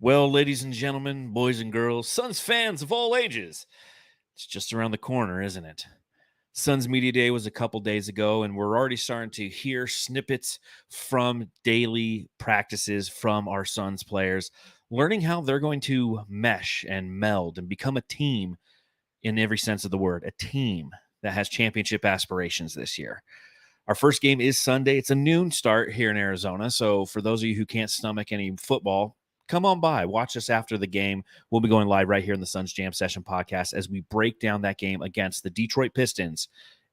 Well, ladies and gentlemen, boys and girls, Suns fans of all ages, it's just around the corner, isn't it? Suns Media Day was a couple days ago, and we're already starting to hear snippets from daily practices from our Suns players, learning how they're going to mesh and meld and become a team in every sense of the word, a team that has championship aspirations this year. Our first game is Sunday. It's a noon start here in Arizona. So for those of you who can't stomach any football, come on by. Watch us after the game. We'll be going live right here in the Suns Jam Session podcast as we break down that game against the Detroit Pistons.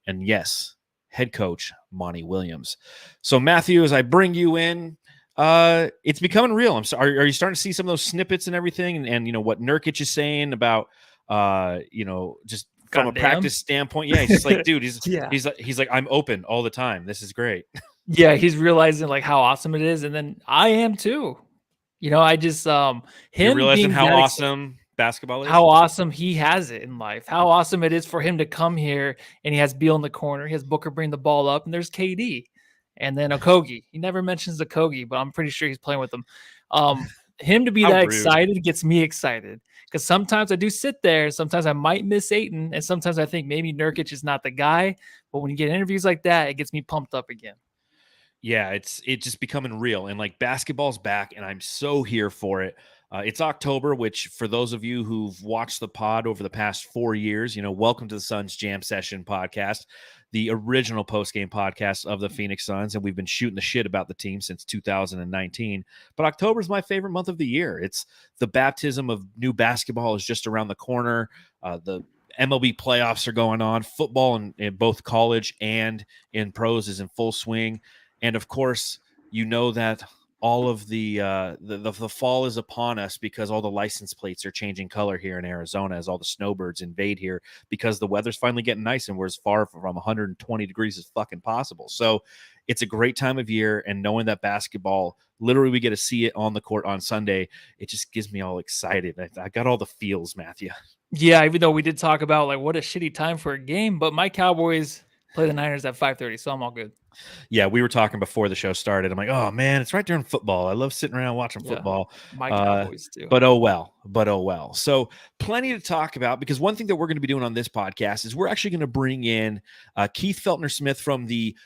And yes, head coach Monty Williams. So Matthew, as I bring you in, it's becoming real. I'm sorry. Are you starting to see some of those snippets and everything? And you know what Nurkic is saying about just from a practice standpoint. Yeah, he's just like, dude, he's like, I'm open all the time. This is great. Yeah, he's realizing like how awesome it is, and then I am too. You know, I just him realizing how awesome basketball is, how awesome he has it in life, how awesome it is for him to come here and he has Beal in the corner, he has Booker bring the ball up, and there's KD, and then Okogie. He never mentions Okogie, but I'm pretty sure he's playing with him. Him to be that excited gets me excited. Because sometimes I do sit there, sometimes I might miss Ayton, and sometimes I think maybe Nurkic is not the guy. But when you get interviews like that, it gets me pumped up again. Yeah, it's just becoming real. And like basketball's back, and I'm so here for it. It's October, which for those of you who've watched the pod over the past 4 years, welcome to the Suns Jam Session podcast, the original post-game podcast of the Phoenix Suns. And we've been shooting the shit about the team since 2019. But October is my favorite month of the year. It's the baptism of new basketball is just around the corner. The MLB playoffs are going on. Football in both college and in pros is in full swing. And of course, that all of the fall is upon us because all the license plates are changing color here in Arizona as all the snowbirds invade here because the weather's finally getting nice and we're as far from 120 degrees as fucking possible. So it's a great time of year, and knowing that basketball, literally we get to see it on the court on Sunday, it just gives me all excited. I got all the feels, Matthew. Yeah, even though we did talk about like what a shitty time for a game, but my Cowboys play the Niners at 5:30, so I'm all good. Yeah, we were talking before the show started. I'm like, oh man, it's right during football. I love sitting around watching football. My Cowboys too. But oh well. So plenty to talk about, because one thing that we're going to be doing on this podcast is we're actually going to bring in Keith Feltner-Smith from the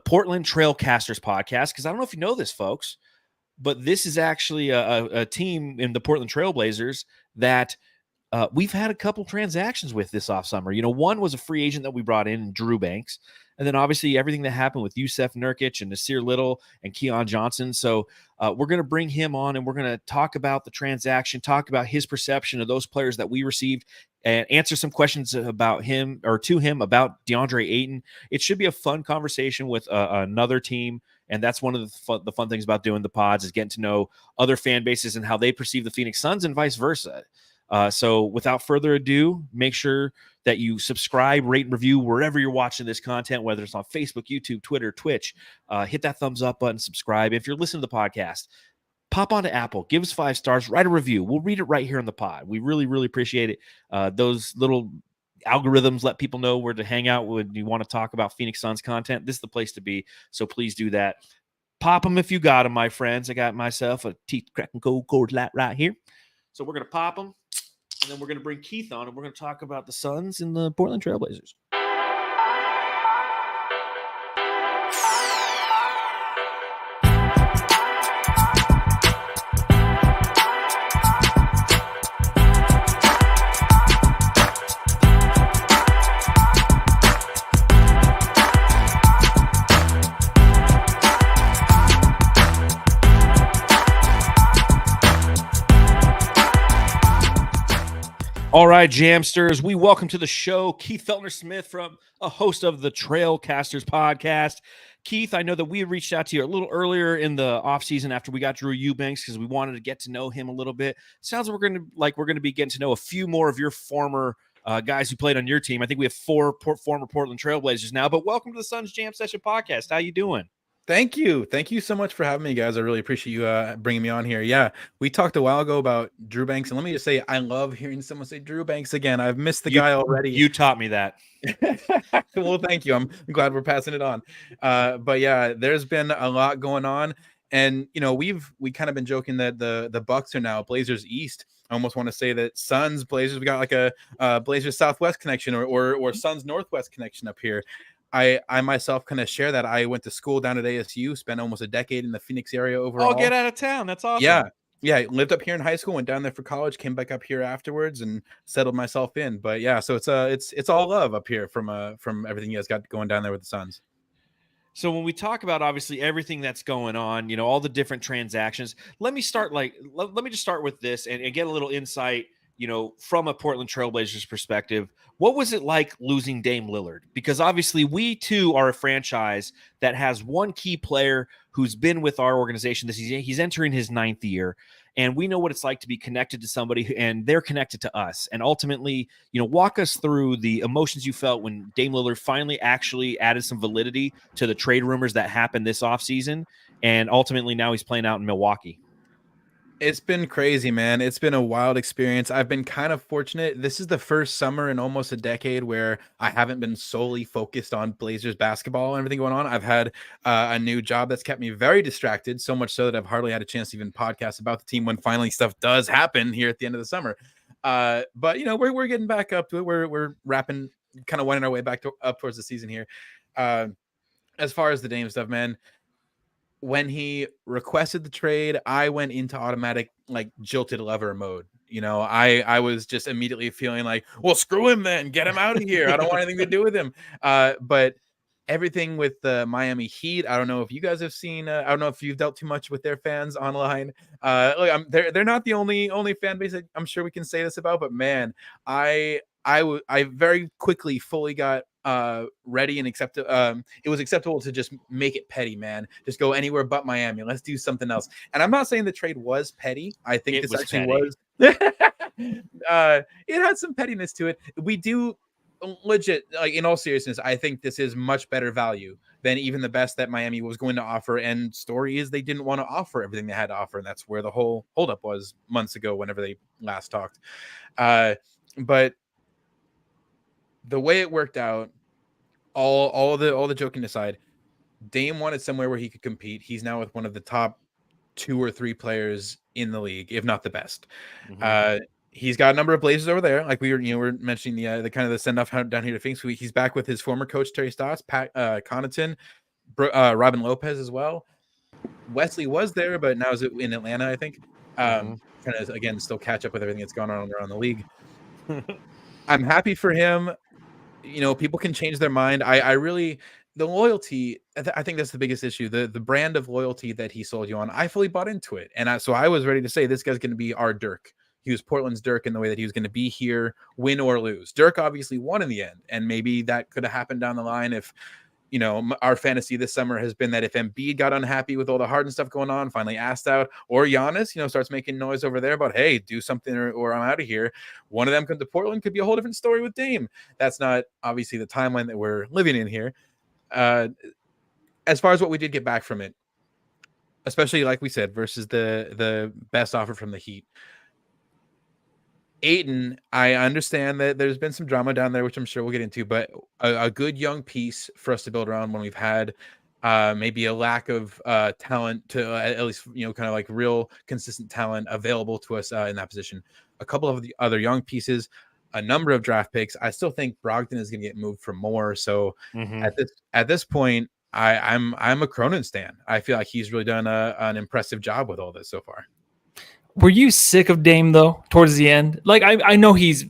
Portland Trailcasters podcast, because I don't know if you know this, folks, but this is actually a team in the Portland Trailblazers that we've had a couple transactions with this off summer. One was a free agent that we brought in, Eubanks. And then obviously everything that happened with Yusuf, Nurkic, and Nasir Little and Keon Johnson. So we're going to bring him on, and we're going to talk about the transaction, talk about his perception of those players that we received, and answer some questions about him or to him about DeAndre Ayton. It should be a fun conversation with another team. And that's one of the fun things about doing the pods, is getting to know other fan bases and how they perceive the Phoenix Suns and vice versa. So without further ado, make sure that you subscribe, rate, and review wherever you're watching this content, whether it's on Facebook, YouTube, Twitter, Twitch. Hit that thumbs up button, subscribe. If you're listening to the podcast, pop onto Apple, give us 5 stars, write a review. We'll read it right here on the pod. We really, really appreciate it. Those little algorithms let people know where to hang out when you want to talk about Phoenix Suns content. This is the place to be. So please do that. Pop them if you got them, my friends. I got myself a teeth cracking cold cord light right here. So we're going to pop them. And then we're going to bring Keith on, and we're going to talk about the Suns and the Portland Trailblazers. All right, Jamsters, we welcome to the show Keith Feltner-Smith, a host of the Trailcasters podcast. Keith, I know that we reached out to you a little earlier in the offseason after we got Drew Eubanks because we wanted to get to know him a little bit. Sounds like we're going to be getting to know a few more of your former guys who played on your team. I think we have 4 former Portland Trailblazers now. But welcome to the Suns Jam Session podcast. How you doing? Thank you so much for having me, guys. I really appreciate you bringing me on here. Yeah, we talked a while ago about Drew Banks, and let me just say, I love hearing someone say Drew Banks again. I've missed the guy already. You taught me that. Well, thank you. I'm glad we're passing it on. But yeah, there's been a lot going on, And we kind of been joking that the Bucks are now Blazers East. I almost want to say that Suns Blazers, we got like a Blazers Southwest connection or Suns Northwest connection up here. I myself kind of share that. I went to school down at ASU, spent almost a decade in the Phoenix area overall. Oh, get out of town. That's awesome. Yeah, I lived up here in high school, went down there for college, came back up here afterwards, and settled myself in. But yeah, so it's all love up here from everything you guys got going down there with the Suns. So when we talk about obviously everything that's going on, all the different transactions, let me start let me just start with this and get a little insight, from a Portland Trailblazers perspective. What was it like losing Dame Lillard? Because obviously we too are a franchise that has one key player who's been with our organization. He's entering his 9th year. And we know what it's like to be connected to somebody, and they're connected to us. And ultimately, walk us through the emotions you felt when Dame Lillard finally actually added some validity to the trade rumors that happened this offseason. And ultimately, now he's playing out in Milwaukee. It's been crazy, man. It's been a wild experience. I've been kind of fortunate. This is the first summer in almost a decade where I haven't been solely focused on Blazers basketball and everything going on. I've had a new job that's kept me very distracted, so much so that I've hardly had a chance to even podcast about the team when finally stuff does happen here at the end of the summer. But we're getting back up to it. We're wrapping, kind of winding our way back up towards the season here. As far as the Dame stuff, man, when he requested the trade, I went into automatic, like, jilted lover mode. I was just immediately feeling like, well, screw him then, get him out of here. I don't want anything to do with him. But everything with the Miami Heat, I don't know if you guys have seen, I don't know if you've dealt too much with their fans online. Look, they're not the only fan base that I'm sure we can say this about, but man, I very quickly fully got ready and it was acceptable to just make it petty, man. Just go anywhere but Miami. Let's do something else. And I'm not saying the trade was petty. I think this actually was. It had some pettiness to it. We do legit, like, in all seriousness, I think this is much better value than even the best that Miami was going to offer. And story is they didn't want to offer everything they had to offer, and that's where the whole holdup was months ago whenever they last talked. But the way it worked out, all the joking aside, Dame wanted somewhere where he could compete. He's now with one of the top 2 or 3 players in the league, if not the best. Mm-hmm. He's got a number of Blazers over there, like we were mentioning the kind of the send off down here to Phoenix. He's back with his former coach Terry Stotts, Pat Connaughton, Robin Lopez as well. Wesley was there, but now is in Atlanta, I think. Kind of again still catch up with everything that's going on around the league. I'm happy for him. People can change their mind. I really, the loyalty, I think that's the biggest issue. The brand of loyalty that he sold you on, I fully bought into it. And so I was ready to say, this guy's going to be our Dirk. He was Portland's Dirk in the way that he was going to be here, win or lose. Dirk obviously won in the end. And maybe that could have happened down the line if, our fantasy this summer has been that if Embiid got unhappy with all the Harden stuff going on, finally asked out, or Giannis, starts making noise over there about, hey, do something or I'm out of here. One of them come to Portland, could be a whole different story with Dame. That's not obviously the timeline that we're living in here. As far as what we did get back from it, especially like we said, versus the best offer from the Heat, Ayton, I understand that there's been some drama down there, which I'm sure we'll get into, but a good young piece for us to build around when we've had maybe a lack of talent to at least, kind of like real consistent talent available to us in that position. A couple of the other young pieces, a number of draft picks. I still think Brogdon is going to get moved for more. So at this point, I'm a Cronin stan. I feel like he's really done an impressive job with all this so far. Were you sick of Dame, though, towards the end? Like, I know he's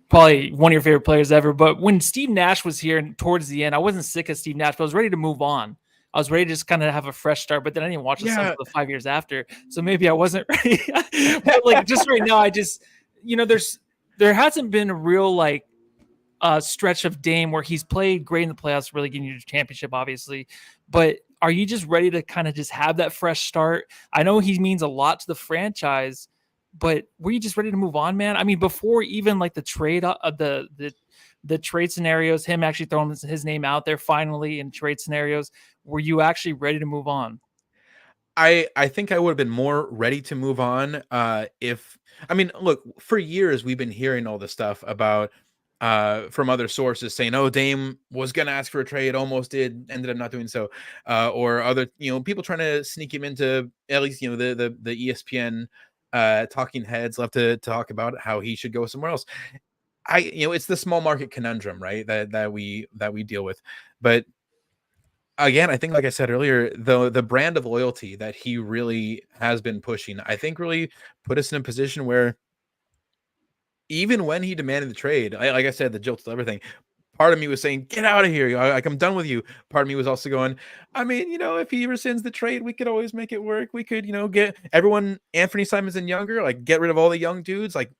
probably one of your favorite players ever, but when Steve Nash was here and towards the end, I wasn't sick of Steve Nash, but I was ready to move on. I was ready to just kind of have a fresh start, but then I didn't watch the Suns for the 5 years after, so maybe I wasn't ready. But, like, just right now, I just, there hasn't been a real, like, stretch of Dame where he's played great in the playoffs, really getting you to championship, obviously, but are you just ready to kind of just have that fresh start? I know he means a lot to the franchise, but were you just ready to move on, man? I mean, before even like the trade of the trade scenarios, him actually throwing his name out there finally in trade scenarios, were you actually ready to move on? I think I would have been more ready to move on look, for years we've been hearing all this stuff about from other sources saying, "Oh, Dame was gonna ask for a trade, almost did, ended up not doing so," or other people trying to sneak him into at least the ESPN talking heads love to talk about how he should go somewhere else. It's the small market conundrum, right? That we deal with, but again, I think, like I said earlier, the brand of loyalty that he really has been pushing, I think, really put us in a position where even when he demanded the trade, like I said, the jilts, everything. Part of me was saying, "Get out of here! Like, I'm done with you." Part of me was also going, "I mean, if he rescinds the trade, we could always make it work. We could, get everyone, Anthony Simons and younger, like get rid of all the young dudes. Like,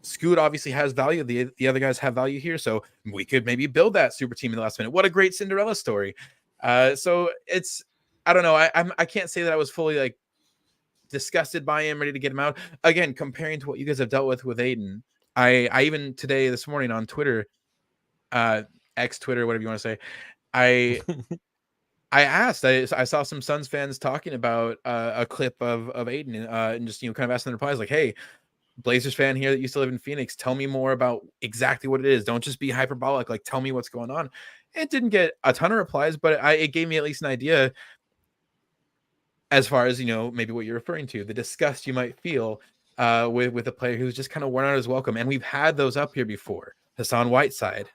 Scoot obviously has value. The other guys have value here, so we could maybe build that super team in the last minute. What a great Cinderella story." So it's, I don't know. I can't say that I was fully like disgusted by him, ready to get him out. Again, comparing to what you guys have dealt with Ayton, I even this morning on Twitter, X Twitter, whatever you want to say, I asked, I saw some Suns fans talking about a clip of Ayton, and just kind of asking the replies like, "Hey, Blazers fan here that used to live in Phoenix, tell me more about exactly what it is. Don't just be hyperbolic. Like, tell me what's going on." It didn't get a ton of replies, but it gave me at least an idea as far as maybe what you're referring to, the disgust you might feel with a player who's just kind of worn out his welcome. And we've had those up here before. Hassan Whiteside,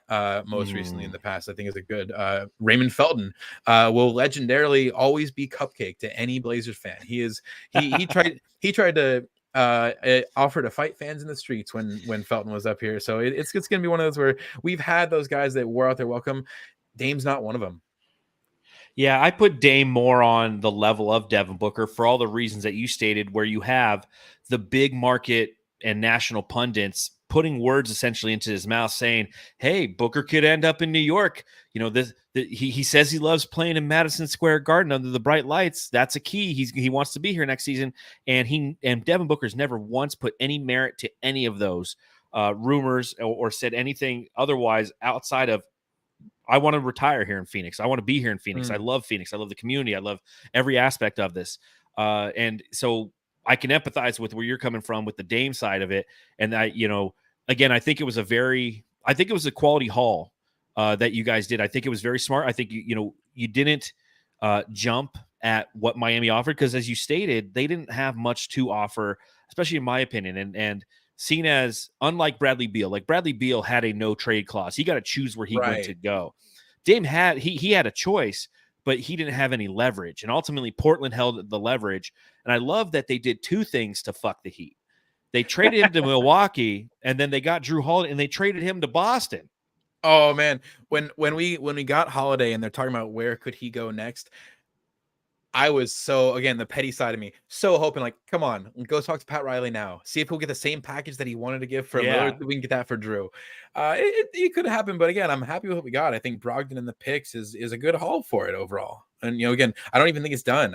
most recently in the past, I think is a good Raymond Felton will legendarily always be cupcake to any Blazers fan. He tried to offer to fight fans in the streets when Felton was up here. So it's gonna be one of those where we've had those guys that wore out their welcome. Dame's not one of them. Yeah, I put Dame more on the level of Devin Booker for all the reasons that you stated, where you have the big market and national pundits putting words essentially into his mouth saying, "Hey, Booker could end up in New York. He says he loves playing in Madison Square Garden under the bright lights. That's a key. He wants to be here next season." And Devin Booker's never once put any merit to any of those rumors or said anything otherwise outside of, "I want to retire here in Phoenix. I want to be here in Phoenix. I love Phoenix. I love the community. I love every aspect of this." And so I can empathize with where you're coming from with the Dame side of it. And again, I think it was a quality haul that you guys did. I think it was very smart. I think you didn't jump at what Miami offered, because as you stated, they didn't have much to offer, especially in my opinion. And seen as, unlike Bradley Beal, like Bradley Beal had a no trade clause. He got to choose where he went to go. Dame had a choice, but he didn't have any leverage. And ultimately Portland held the leverage. And I love that they did two things to fuck the Heat. They traded him to Milwaukee, and then they got Drew Holiday, and they traded him to Boston. Oh man, when we got Holiday and they're talking about where could he go next, I was so, again, the petty side of me, so hoping like, come on, go talk to Pat Riley now. See if he'll get the same package that he wanted to give for Lillard. We can get that for Drew. It could happen, but again, I'm happy with what we got. I think Brogdon in the picks is a good haul for it overall. And again, I don't even think it's done.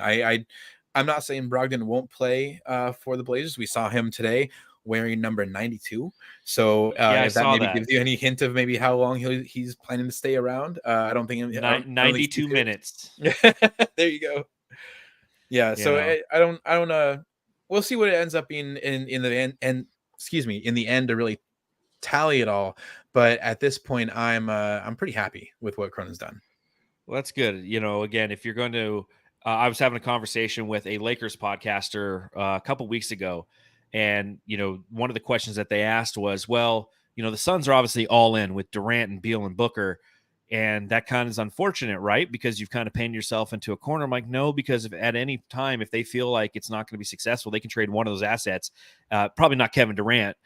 I'm not saying Brogdon won't play for the Blazers. We saw him today wearing number 92. So if that maybe gives you any hint of maybe how long he's planning to stay around, I don't think 92 minutes. There you go. Yeah, so I don't we'll see what it ends up being in the end, and in the end to really tally it all. But at this point, I'm pretty happy with what Cronin's done. Well, that's good. Again, if you're going to, I was having a conversation with a Lakers podcaster a couple weeks ago, and one of the questions that they asked was, well, the Suns are obviously all in with Durant and Beal and Booker. And that kind of is unfortunate, right? Because you've kind of painted yourself into a corner. I'm like, no, because at any time, if they feel like it's not going to be successful, they can trade one of those assets. Probably not Kevin Durant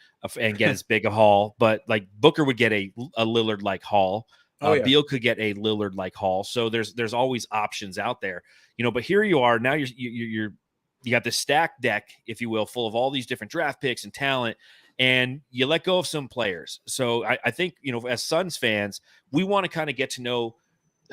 and get as big a haul, but like Booker would get a Lillard-like haul. Beal could get a Lillard-like haul. So there's always options out there, But here you are now. You got this stacked deck, if you will, full of all these different draft picks and talent. And you let go of some players. So I think, as Suns fans, we want to kind of get to know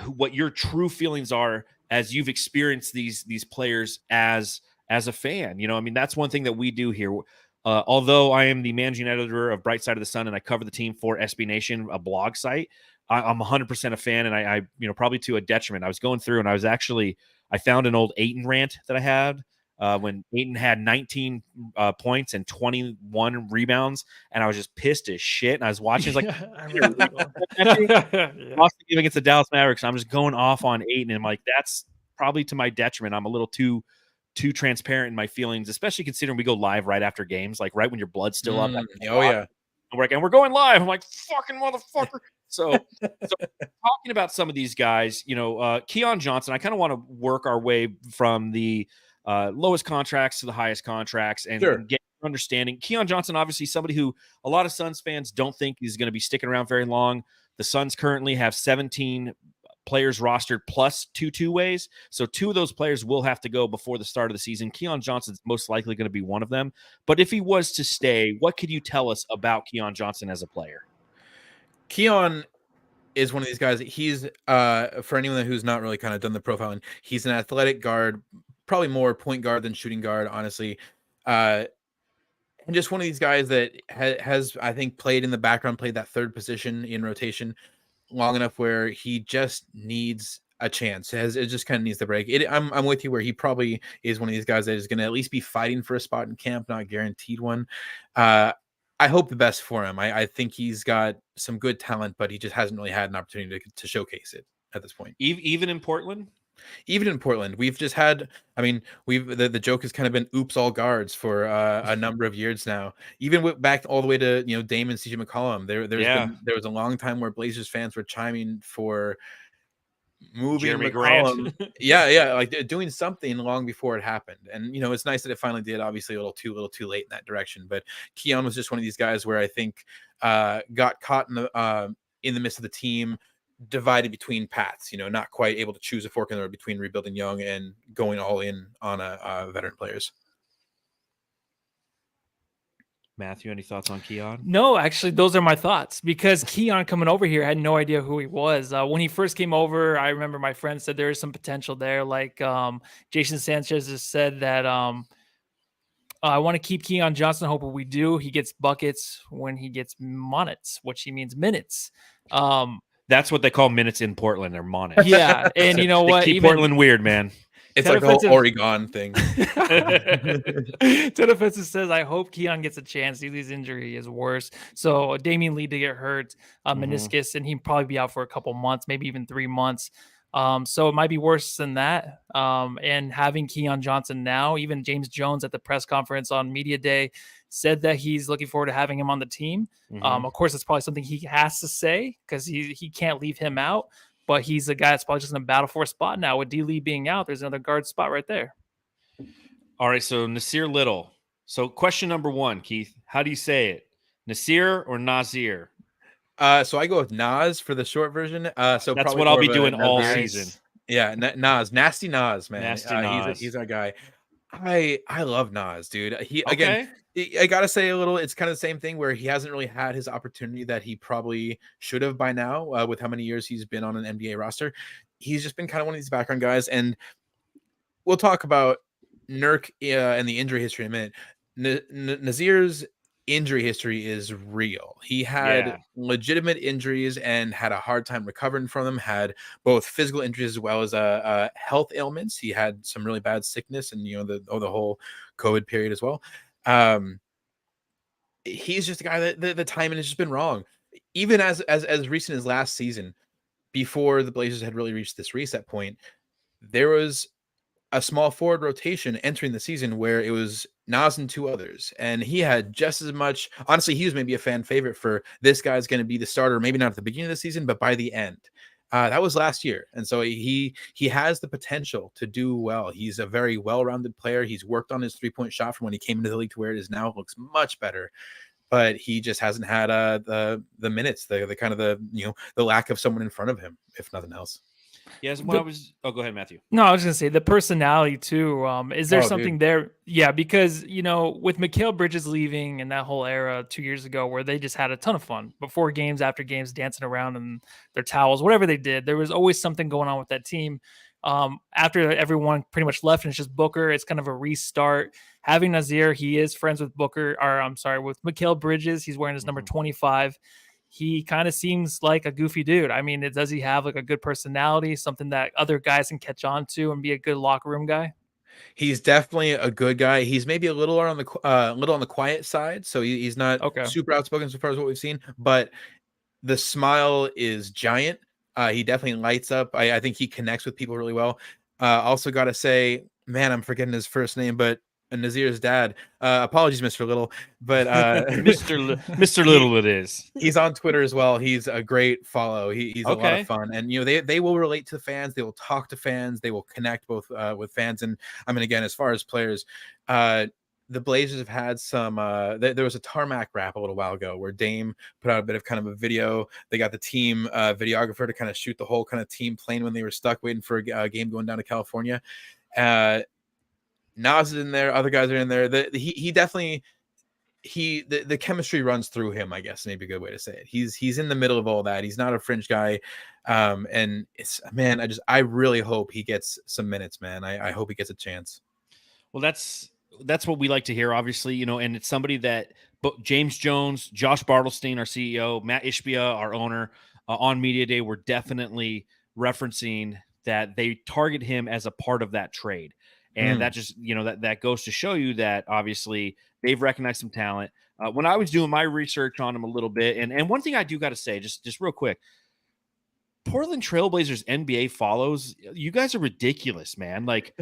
what your true feelings are as you've experienced these players as a fan. That's one thing that we do here. Although I am the managing editor of Bright Side of the Sun and I cover the team for SB Nation, a blog site, I'm 100% a fan. And I probably to a detriment. I was going through and I found an old Ayton rant that I had when Ayton had 19 points and 21 rebounds, and I was just pissed as shit. And I was watching, it's like, I remember that one. Yeah. lost the game against the Dallas Mavericks. And I'm just going off on Ayton, and I'm like, that's probably to my detriment. I'm a little too transparent in my feelings, especially considering we go live right after games, like right when your blood's still up. Oh yeah. And we're going live. I'm like, fucking motherfucker. So talking about some of these guys, Keon Johnson, I kind of want to work our way from the lowest contracts to the highest contracts and get understanding. Keon Johnson, obviously somebody who a lot of Suns fans don't think is going to be sticking around very long. The Suns currently have 17 players rostered plus 2 two-ways. So 2 of those players will have to go before the start of the season. Keon Johnson's most likely going to be one of them. But if he was to stay, what could you tell us about Keon Johnson as a player? Keon is one of these guys. He's for anyone who's not really kind of done the profiling, he's an athletic guard, probably more point guard than shooting guard, honestly. And just one of these guys that has, I think, played in the background, played that third position in rotation long enough where he just needs a chance. It just kind of needs the break. I'm with you where he probably is one of these guys that is going to at least be fighting for a spot in camp, not guaranteed one. I hope the best for him. I think he's got some good talent, but he just hasn't really had an opportunity to showcase it at this point. Even in Portland? Even in Portland, we've just had, the joke has kind of been oops all guards for a number of years now. Even back all the way to, Damon CJ McCollum. There was a long time where Blazers fans were chiming for moving Jeremy McCollum. Grant. yeah, like doing something long before it happened. And it's nice that it finally did. Obviously, a little too late in that direction. But Keon was just one of these guys where I think got caught in the midst of the team, divided between paths, not quite able to choose a fork in the road between rebuilding young and going all in on a veteran players. Matthew, any thoughts on Keon? No, actually, those are my thoughts because Keon coming over here had no idea who he was. When he first came over, I remember my friend said there is some potential there. Like Jason Sanchez has said that I want to keep Keon Johnson. Hope we do. He gets buckets when he gets minutes, which he means minutes. That's what they call minutes in Portland. They're monets. Yeah, and you know what? Keep Portland weird, man. It's like a whole Oregon thing. Ted Offensive says, I hope Keon gets a chance. His injury is worse. So Damian Lee did get hurt, meniscus, and he'd probably be out for a couple months, maybe even 3 months. So it might be worse than that. And having Keon Johnson now, even James Jones at the press conference on Media Day said that he's looking forward to having him on the team. Of course, it's probably something he has to say because he can't leave him out. But he's a guy that's probably just going to battle for a spot now. With D. Lee being out, there's another guard spot right there. All right, so Nasir Little. So question number 1, Keith. How do you say it? Nasir or Nassir? So I go with Nas for the short version. So that's what I'll be doing all season. Yeah, Nas, nasty Nas, man. Nasty Nas. He's our guy. I love Nas, dude. Again, I gotta say a little. It's kind of the same thing where he hasn't really had his opportunity that he probably should have by now. With how many years he's been on an NBA roster, he's just been kind of one of these background guys. And we'll talk about Nurk and the injury history in a minute. Nasir's injury history is real. He had legitimate injuries and had a hard time recovering from them, had both physical injuries as well as health ailments. He had some really bad sickness and the whole COVID period as well. He's just a guy that the timing has just been wrong. Even as recent as last season, before the Blazers had really reached this reset point, there was a small forward rotation entering the season where it was Nas and 2 others, and he had just as much. Honestly, he was maybe a fan favorite for this guy's going to be the starter, maybe not at the beginning of the season, but by the end. That was last year, and so he has the potential to do well. He's a very well-rounded player. He's worked on his 3-point shot from when he came into the league to where it is now. It looks much better, but he just hasn't had the minutes, the kind of the lack of someone in front of him, if nothing else. Yes, go ahead, Matthew. No, I was going to say the personality too. Is there something there? Yeah, because, with Mikal Bridges leaving and that whole era 2 years ago where they just had a ton of fun before games, after games, dancing around in their towels, whatever they did, there was always something going on with that team. After everyone pretty much left and it's just Booker, it's kind of a restart. Having Nassir, he is friends with with Mikal Bridges. He's wearing his number 25. He kind of seems like a goofy dude. I mean, does he have like a good personality, something that other guys can catch on to and be a good locker room guy? He's definitely a good guy. He's maybe a little on the quiet side, so he's not Okay. super outspoken so far as what we've seen, but the smile is giant. He definitely lights up. I think he connects with people really well. Also got to say, man, I'm forgetting his first name, but Nasir's dad. Apologies, Mr. Little, but Mr. Little it is. he's on Twitter as well. He's a great follow. He's a lot Okay. of fun, and they will relate to fans. They will talk to fans. They will connect both with fans. And I mean, again, as far as players, the Blazers have had some. There was a tarmac rap a little while ago where Dame put out a bit of kind of a video. They got the team videographer to kind of shoot the whole kind of team plane when they were stuck waiting for a game going down to California. Nas is in there. Other guys are in there. He definitely. The chemistry runs through him, I guess, maybe a good way to say it. He's in the middle of all that. He's not a fringe guy. And it's, man, I really hope he gets some minutes, man. I hope he gets a chance. Well, that's what we like to hear, obviously, and it's somebody that James Jones, Josh Bartlestein, our CEO, Matt Ishbia, our owner, on Media Day, were definitely referencing that they target him as a part of that trade. And that just, that goes to show you that obviously they've recognized some talent. When I was doing my research on him a little bit, and one thing I do got to say, just real quick, Portland Trailblazers NBA follows, you guys are ridiculous, man. Like,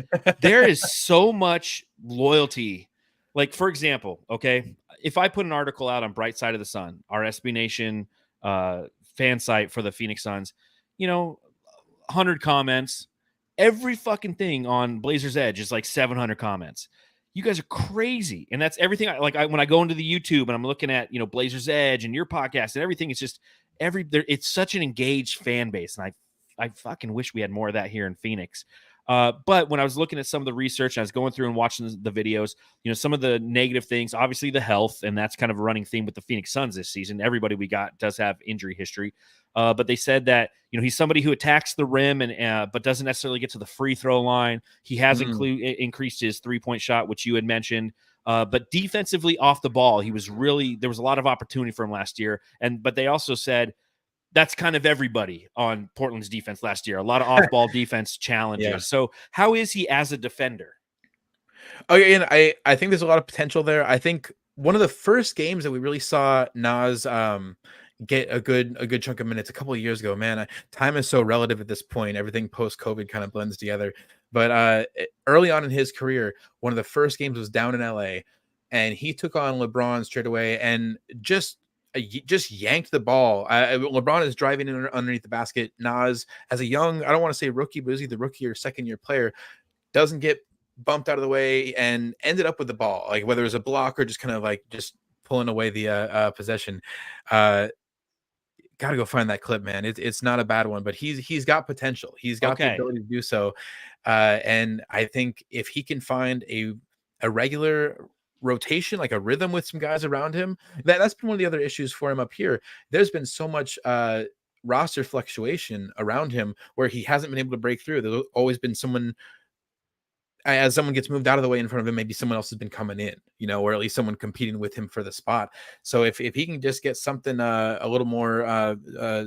there is so much loyalty. Like, for example, okay, if I put an article out on Bright Side of the Sun, our SB Nation fan site for the Phoenix Suns, 100 comments. Every fucking thing on Blazers Edge is like 700 comments. You guys are crazy. And that's everything. When I go into the YouTube and I'm looking at, Blazers Edge and your podcast and everything, it's just it's such an engaged fan base. And I fucking wish we had more of that here in Phoenix. But when I was looking at some of the research, and I was going through and watching the videos, some of the negative things, obviously the health, and that's kind of a running theme with the Phoenix Suns this season. Everybody we got does have injury history. But they said that, he's somebody who attacks the rim but doesn't necessarily get to the free throw line. He has increased his 3-point shot, which you had mentioned. But defensively off the ball, there was a lot of opportunity for him last year. But they also said that's kind of everybody on Portland's defense last year. A lot of off-ball defense challenges. Yeah. So how is he as a defender? Oh, yeah, and I think there's a lot of potential there. I think one of the first games that we really saw Nas get a good chunk of minutes a couple of years ago, man, time is so relative at this point. Everything post-COVID kind of blends together. But early on in his career, one of the first games was down in LA, and he took on LeBron straight away and just yanked the ball. LeBron is driving in underneath the basket. Nas, as a young, I don't want to say rookie, but is he the rookie or second year player, doesn't get bumped out of the way and ended up with the ball, like whether it was a block or just kind of like just pulling away the possession. Got to go find that clip, man. It's not a bad one, but he's got potential. He's got the ability to do so. And I think if he can find a regular rotation, like a rhythm with some guys around him, that's been one of the other issues for him up here. There's been so much roster fluctuation around him where he hasn't been able to break through. There's always been someone, as someone gets moved out of the way in front of him, maybe someone else has been coming in, or at least someone competing with him for the spot. So if he can just get something a little more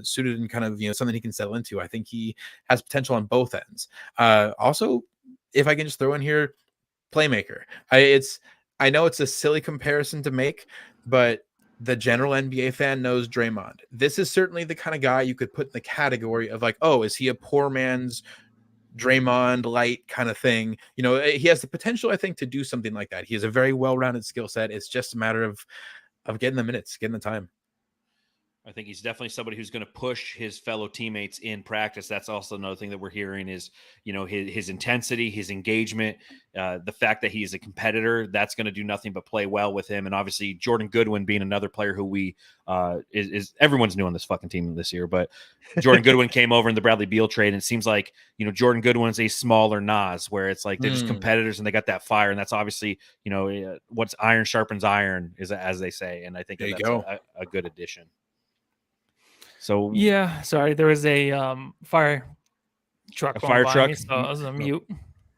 suited and kind of, something he can settle into, I think he has potential on both ends. Also, if I can just throw in here, playmaker. I know it's a silly comparison to make, but the general NBA fan knows Draymond. This is certainly the kind of guy you could put in the category of like, oh, is he a poor man's Draymond light kind of thing? He has the potential, I think, to do something like that. He has a very well-rounded skill set. It's just a matter of getting the minutes, getting the time. I think he's definitely somebody who's going to push his fellow teammates in practice. That's also another thing that we're hearing is, his intensity, his engagement, the fact that he's a competitor, that's going to do nothing but play well with him. And obviously Jordan Goodwin being another player who we is everyone's new on this fucking team this year, but Jordan Goodwin came over in the Bradley Beal trade. And it seems like, Jordan Goodwin's a smaller Nas where it's like, they're just competitors and they got that fire. And that's obviously, what's iron sharpens iron is, as they say. And I think that's a good addition. So yeah, sorry, there was a fire truck. Me, so I was on mute.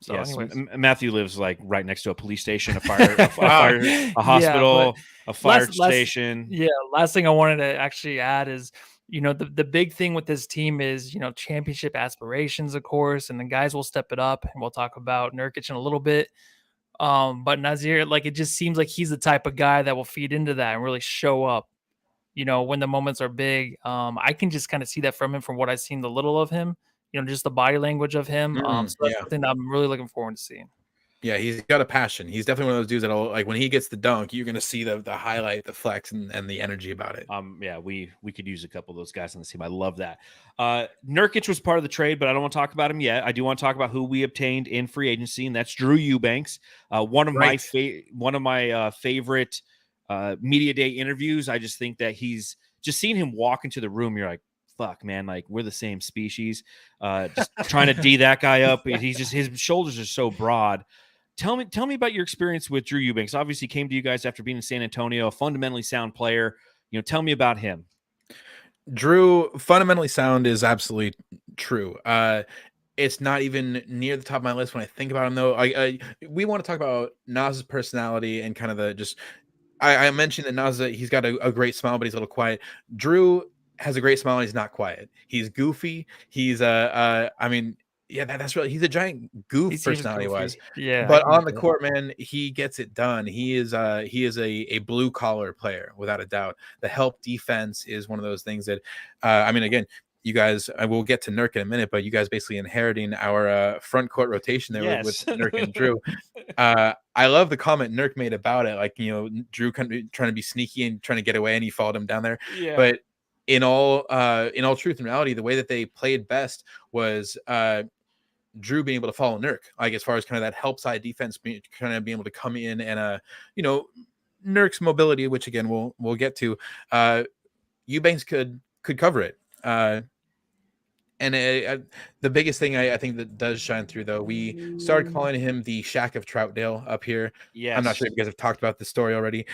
So yes, Matthew lives like right next to a police station, a hospital, a fire station. Last thing I wanted to actually add is the big thing with this team is, championship aspirations, of course, and the guys will step it up. And we'll talk about Nurkic in a little bit. But Nassir, like, it just seems like he's the type of guy that will feed into that and really show up, when the moments are big. I can just kind of see that from him, from what I've seen the little of him, just the body language of him. So that's Yeah. something that I'm really looking forward to seeing. Yeah, he's got a passion. He's definitely one of those dudes that'll, like, when he gets the dunk, you're gonna see the highlight, the flex, and the energy about it. Yeah, we could use a couple of those guys on the team. I love that. Nurkic was part of the trade, but I don't want to talk about him yet. I do want to talk about who we obtained in free agency, and that's Drew Eubanks. One of my favorite media day interviews. I just think that he's just seeing him walk into the room. You're like, fuck, man, like, we're the same species. Just trying to D that guy up. His shoulders are so broad. Tell me about your experience with Drew Eubanks. Obviously, came to you guys after being in San Antonio, a fundamentally sound player. Tell me about him. Drew, fundamentally sound is absolutely true. It's not even near the top of my list when I think about him, though. We want to talk about Nas's personality and kind of I mentioned that Nas, he's got a great smile, but he's a little quiet. Drew has a great smile and he's not quiet. He's goofy. He's that's really, he's a giant goof personality wise. Yeah. But on the court, man, he gets it done. He is a blue collar player without a doubt. The help defense is one of those things that again, you guys, I will get to Nurk in a minute, but you guys basically inheriting our front court rotation there with Nurk and Drew. I love the comment Nurk made about it. Like, Drew kind of trying to be sneaky and trying to get away, and he followed him down there. Yeah. But in all truth and reality, the way that they played best was Drew being able to follow Nurk, like, as far as kind of that help side defense, kind of being able to come in and Nurk's mobility, which again we'll get to. Eubanks could cover it. The biggest thing I think that does shine through, though, we started calling him the Shaq of Troutdale up here. Yeah, I'm not sure if you guys have talked about this story already.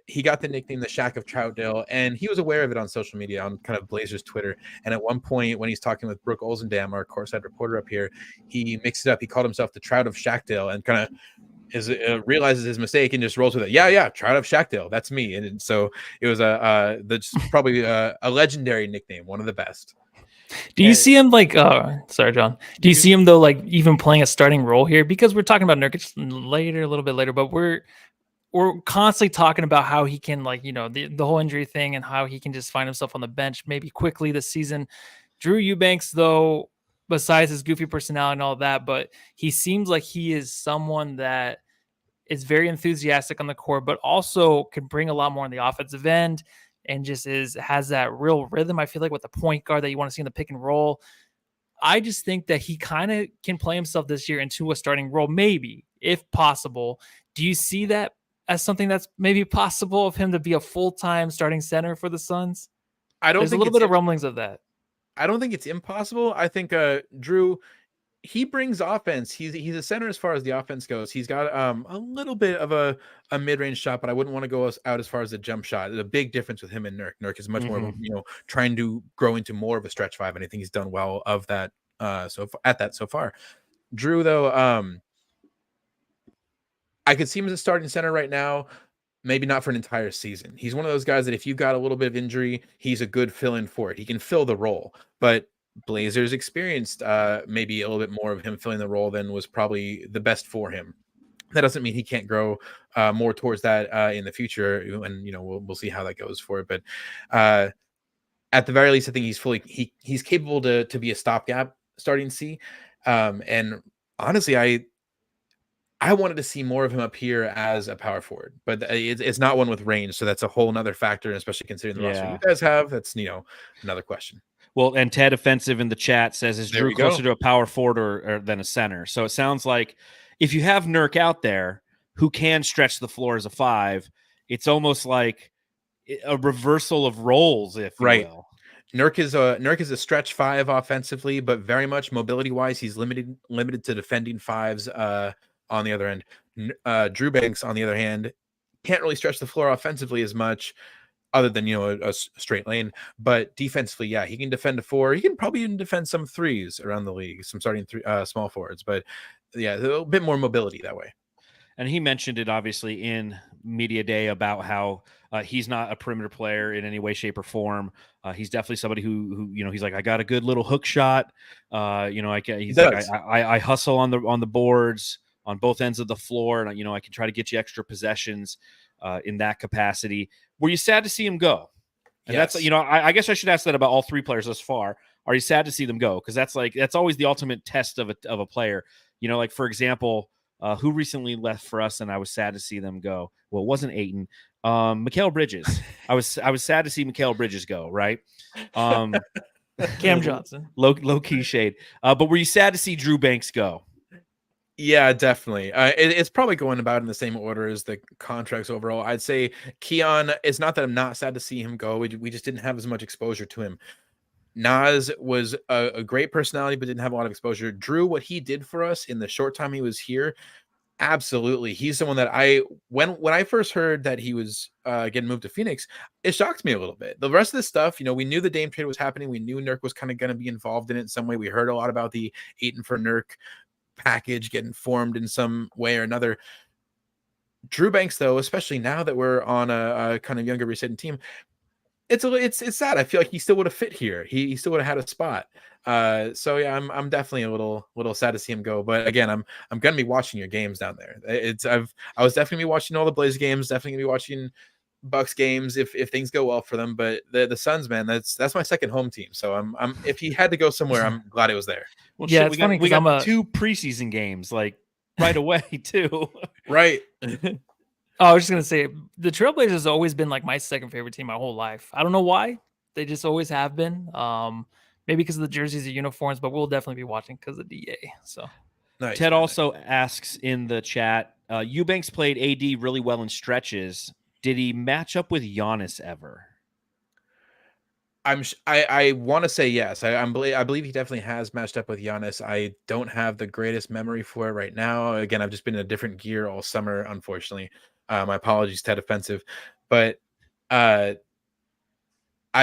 He got the nickname the Shaq of Troutdale, and he was aware of it on social media, on kind of Blazers Twitter. And at one point, when he's talking with Brooke Olzendam, our courtside reporter up here, he mixed it up. He called himself the Trout of Shackdale, and kind of realizes his mistake and just rolls with it. Yeah, Trout of Shackdale, that's me. And so it was that's probably a legendary nickname, one of the best. Do you see him sorry, John? Do you see him though, like, even playing a starting role here? Because we're talking about Nurkic later, a little bit later, but we're constantly talking about how he can, like, the whole injury thing and how he can just find himself on the bench maybe quickly this season. Drew Eubanks, though, besides his goofy personality and all that, but he seems like he is someone that is very enthusiastic on the court, but also can bring a lot more on the offensive end, and just has that real rhythm, I feel like, with the point guard that you want to see in the pick and roll. I just think that he kind of can play himself this year into a starting role, maybe, if possible. Do you see that as something that's maybe possible, of him to be a full-time starting center for the Suns? There's a little bit of rumblings of that. I don't think it's impossible. I think Drew, he brings offense. He's a center as far as the offense goes. He's got a little bit of a mid-range shot, but I wouldn't want to go out as far as the jump shot. There's a big difference with him and Nurk. Nurk is much more, trying to grow into more of a stretch five, and I think he's done well of that so far. Drew, though, I could see him as a starting center right now. Maybe not for an entire season. He's one of those guys that if you've got a little bit of injury, he's a good fill-in for it. He can fill the role, but Blazers experienced maybe a little bit more of him filling the role than was probably the best for him. That doesn't mean he can't grow more towards that in the future, and we'll see how that goes for it. But at the very least, I think he's capable to be a stopgap starting C. And honestly, I wanted to see more of him up here as a power forward, but it's not one with range, so that's a whole nother factor, especially considering the roster you guys have. That's another question. Well, and Ted Offensive in the chat says, is Drew closer to a power forward or than a center? So it sounds like if you have Nurk out there who can stretch the floor as a five, it's almost like a reversal of roles, if you will. Nurk is a stretch five offensively, but very much mobility wise, he's limited to defending fives. On the other end, Drew Banks, on the other hand, can't really stretch the floor offensively as much, other than a straight lane. But defensively, yeah, he can defend a four. He can probably even defend some threes around the league, some starting small forwards. But yeah, a little bit more mobility that way. And he mentioned it obviously in media day about how he's not a perimeter player in any way, shape, or form. He's definitely somebody who he's like, I got a good little hook shot. He's like, I hustle on the boards on both ends of the floor, and I can try to get you extra possessions in that capacity. Were you sad to see him go? And yes. That's I guess I should ask that about all three players thus far. Are you sad to see them go? Because that's always the ultimate test of a player. Like for example, who recently left for us, and I was sad to see them go. Well, it wasn't Ayton. Mikal Bridges. I was sad to see Mikal Bridges go. Right. Cam Johnson. Low key shade. But were you sad to see Drew Banks go? Yeah, definitely. It's probably going about in the same order as the contracts overall. I'd say Keon, it's not that I'm not sad to see him go. We just didn't have as much exposure to him. Nas was a great personality, but didn't have a lot of exposure. Drew, what he did for us in the short time he was here, absolutely. He's someone that when I first heard that he was getting moved to Phoenix, it shocked me a little bit. The rest of the stuff, we knew the Dame trade was happening. We knew Nurk was kind of going to be involved in it in some way. We heard a lot about the Ayton for Nurk package getting formed in some way or another. Drew Banks, though, especially now that we're on a kind of younger resetting team, it's sad. I feel like he still would have fit here. He still would have had a spot. So yeah, I'm definitely a little sad to see him go. But again, I'm gonna be watching your games down there. I was definitely gonna be watching all the Blaze games. Definitely gonna be watching Bucks games if things go well for them. But the Suns, man, that's my second home team. So I'm if he had to go somewhere, I'm glad it was there. Well, yeah, shit, we got 2 preseason games like right away too. Right. I was just gonna say the Trailblazers has always been like my second favorite team my whole life. I don't know why. They just always have been. Maybe because of the jerseys or uniforms, but we'll definitely be watching because of DA. So Nice. Ted also asks in the chat, Eubanks played AD really well in stretches. Did he match up with Giannis ever? I want to say yes. I believe he definitely has matched up with Giannis. I don't have the greatest memory for it right now. Again, I've just been in a different gear all summer, unfortunately. My apologies, Ted Offensive. But I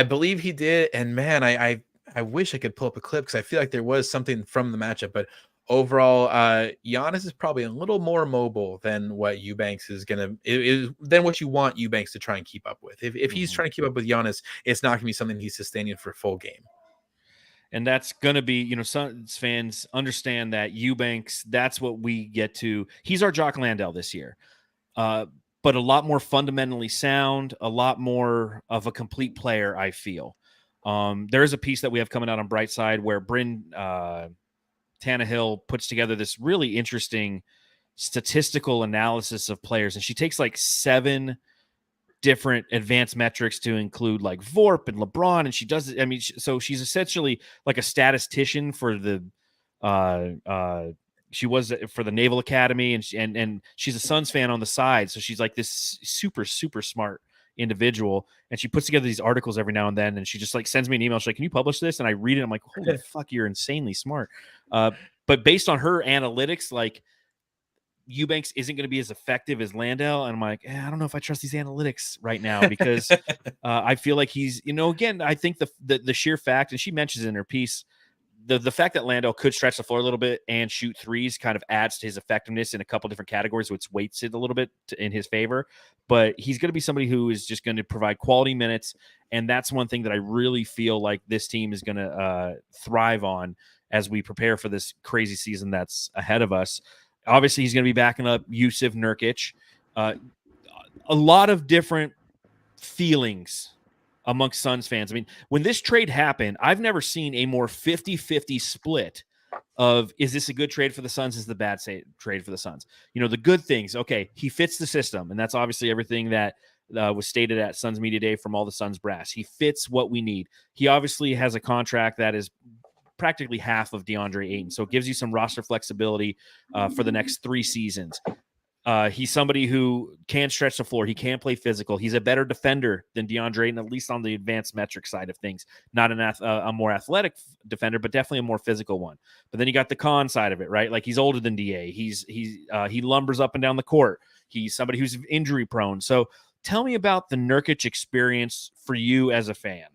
believe he did. And man, I wish I could pull up a clip because I feel like there was something from the matchup. But overall, Giannis is probably a little more mobile than what Eubanks is than what you want Eubanks to try and keep up with. If he's trying to keep up with Giannis, it's not going to be something he's sustaining for a full game. And that's going to be, Suns fans understand that Eubanks, that's what we get to. He's our Jock Landale this year. But a lot more fundamentally sound, a lot more of a complete player, I feel. There is a piece that we have coming out on Brightside where Bryn Tannehill puts together this really interesting statistical analysis of players. And she takes like 7 different advanced metrics to include like VORP and LeBron. And she does it. I mean, so she's essentially like a statistician for she was for the Naval Academy, and she's a Suns fan on the side. So she's like this super, super smart individual, and she puts together these articles every now and then, and she just like sends me an email. She's like, can you publish this? And I read it. I'm like, holy fuck, you're insanely smart. But based on her analytics, like Eubanks isn't going to be as effective as Landale. And I'm like, I don't know if I trust these analytics right now because I feel like he's, again, I think the sheer fact, and she mentions in her piece, the fact that Landale could stretch the floor a little bit and shoot threes kind of adds to his effectiveness in a couple different categories, which weights it a little bit in his favor. But he's going to be somebody who is just going to provide quality minutes, and that's one thing that I really feel like this team is going to thrive on as we prepare for this crazy season that's ahead of us. Obviously, he's going to be backing up Yusuf Nurkic. A lot of different feelings amongst Suns fans. I mean, when this trade happened, I've never seen a more 50-50 split of, is this a good trade for the Suns? Is the bad trade for the Suns? The good things, okay, he fits the system, and that's obviously everything that was stated at Suns Media Day from all the Suns brass. He fits what we need. He obviously has a contract that is practically half of DeAndre Ayton, so it gives you some roster flexibility for the next 3 seasons. He's somebody who can stretch the floor. He can play physical. He's a better defender than DeAndre Ayton, at least on the advanced metric side of things. Not a more athletic defender, but definitely a more physical one. But then you got the con side of it, right? Like he's older than DA. He lumbers up and down the court. He's somebody who's injury prone. So tell me about the Nurkic experience for you as a fan.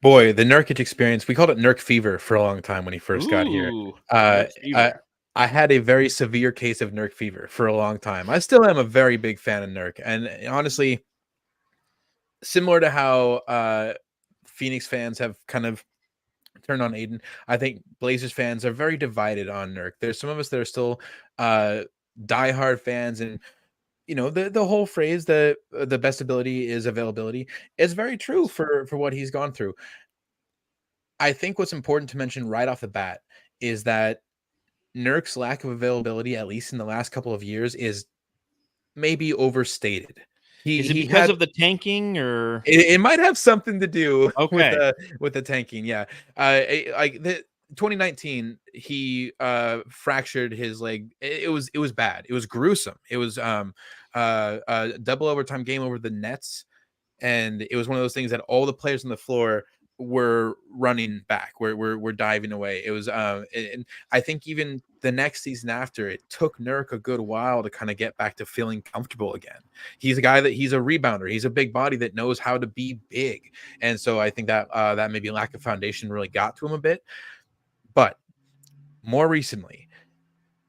Boy, the Nurkic experience, we called it Nurk fever for a long time when he first got here. I had a very severe case of Nurk fever for a long time. I still am a very big fan of Nurk, and honestly, similar to how Phoenix fans have kind of turned on Ayton, I think Blazers fans are very divided on Nurk. There's some of us that are still diehard fans, and the whole phrase the best ability is availability is very true for what he's gone through. I think what's important to mention right off the bat is that Nurk's lack of availability, at least in the last couple of years, is maybe overstated. Is it because of the tanking, or it might have something to do okay with the tanking? Yeah, like the 2019, he fractured his leg. It was bad. It was gruesome. It was a double overtime game over the Nets, and it was one of those things that all the players on the floor were running back, we're diving away. It was and I think even the next season after, it took Nurk a good while to kind of get back to feeling comfortable again. He's a guy he's a rebounder, he's a big body that knows how to be big, and so I think that that maybe lack of foundation really got to him a bit. But more recently,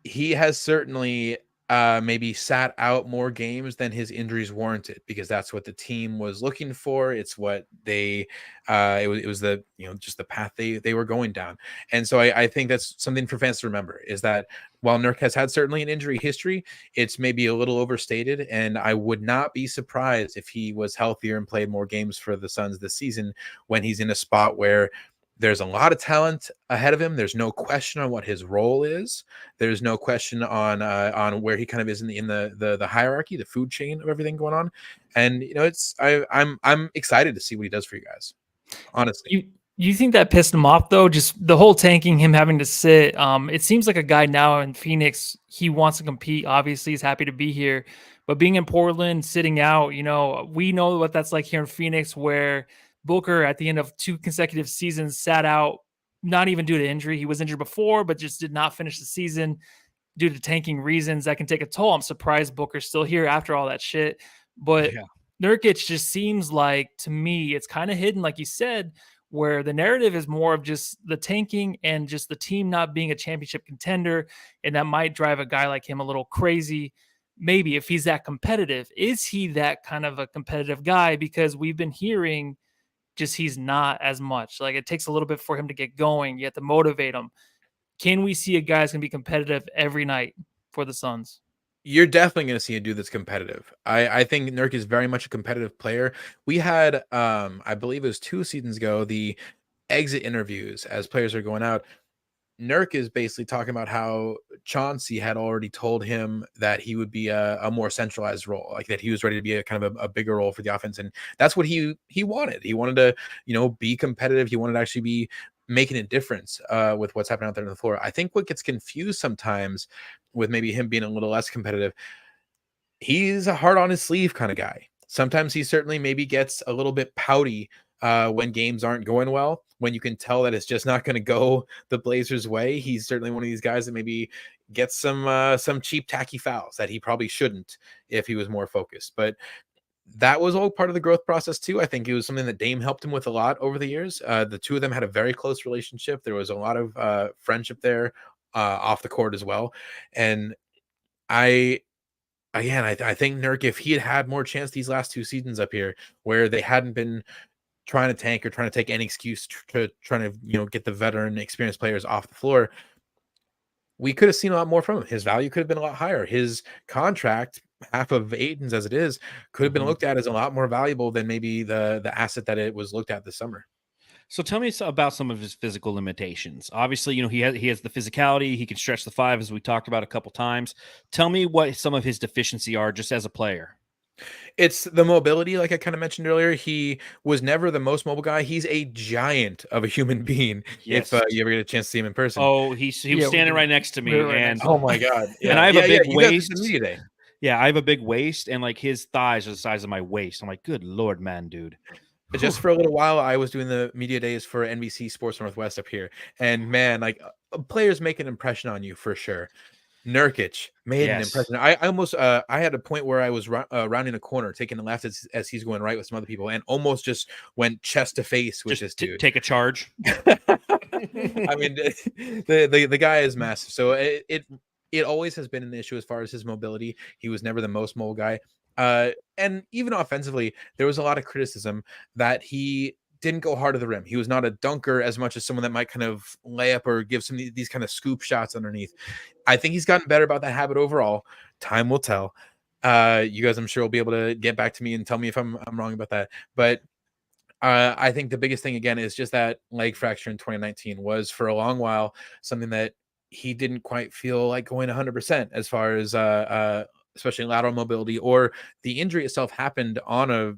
he has certainly maybe sat out more games than his injuries warranted, because that's what the team was looking for. It's what they it was the just the path they were going down. And so I think that's something for fans to remember, is that while Nurk has had certainly an injury history, it's maybe a little overstated, and I would not be surprised if he was healthier and played more games for the Suns this season, when he's in a spot where there's a lot of talent ahead of him. There's no question on what his role is. There's no question on where he kind of is in the hierarchy, the food chain of everything going on. And I'm excited to see what he does for you guys. Honestly, you think that pissed him off though? Just the whole tanking, him having to sit. It seems like a guy now in Phoenix, he wants to compete. Obviously, he's happy to be here, but being in Portland, sitting out, we know what that's like here in Phoenix, where Booker at the end of 2 consecutive seasons sat out, not even due to injury. He was injured before, but just did not finish the season due to tanking reasons. That can take a toll. I'm surprised Booker's still here after all that shit. But yeah. Nurkic just seems like, to me, it's kind of hidden, like you said, where the narrative is more of just the tanking and just the team not being a championship contender. And that might drive a guy like him a little crazy. Maybe if he's that competitive. Is he that kind of a competitive guy? Because we've been hearing just he's not as much. Like, it takes a little bit for him to get going. You have to motivate him. Can we see a guy that's going to be competitive every night for the Suns? You're definitely going to see a dude that's competitive. I think Nurk is very much a competitive player. We had, I believe it was 2 seasons ago, the exit interviews as players are going out. Nurk is basically talking about how Chauncey had already told him that he would be a more centralized role, like that he was ready to be a kind of a bigger role for the offense. And that's what he wanted. He wanted to, be competitive. He wanted to actually be making a difference with what's happening out there on the floor. I think what gets confused sometimes with maybe him being a little less competitive, he's a heart on his sleeve kind of guy. Sometimes he certainly maybe gets a little bit pouty when games aren't going well, when you can tell that it's just not going to go the Blazers' way. He's certainly one of these guys that maybe gets some cheap, tacky fouls that he probably shouldn't if he was more focused. But that was all part of the growth process too. I think it was something that Dame helped him with a lot over the years. The two of them had a very close relationship. There was a lot of friendship there off the court as well. And I think Nurk, if he had more chance these last 2 seasons up here, where they hadn't been trying to tank or trying to take any excuse to trying to get the veteran experienced players off the floor, we could have seen a lot more from him. His value could have been a lot higher. His contract, half of Ayton's as it is, could have been looked at as a lot more valuable than maybe the asset that it was looked at this summer. So tell me about some of his physical limitations. Obviously, he has the physicality. He can stretch the 5, as we talked about a couple times. Tell me what some of his deficiencies are just as a player. It's the mobility, like I kind of mentioned earlier. He was never the most mobile guy. He's a giant of a human being. Yes. If you ever get a chance to see him in person. Oh, he was standing right next to me. And oh my God. Yeah. And I have a big waist. Yeah, I have a big waist, and like his thighs are the size of my waist. I'm like, good Lord, man, dude. Just for a little while, I was doing the media days for NBC Sports Northwest up here. And man, like players make an impression on you for sure. Nurkic made an impression. I almost I had a point where I was rounding a corner, taking the left as he's going right with some other people, and almost just went chest to face with this dude. Take a charge. I mean, the guy is massive. So it always has been an issue as far as his mobility. He was never the most mobile guy. And even offensively, there was a lot of criticism that he didn't go hard to the rim. He was not a dunker as much as someone that might kind of lay up or give some of these kind of scoop shots underneath. I think he's gotten better about that habit overall. Time will tell. You guys, I'm sure, will be able to get back to me and tell me if I'm wrong about that. But I think the biggest thing again is just that leg fracture in 2019 was for a long while something that he didn't quite feel like going 100% as far as especially lateral mobility, or the injury itself happened on a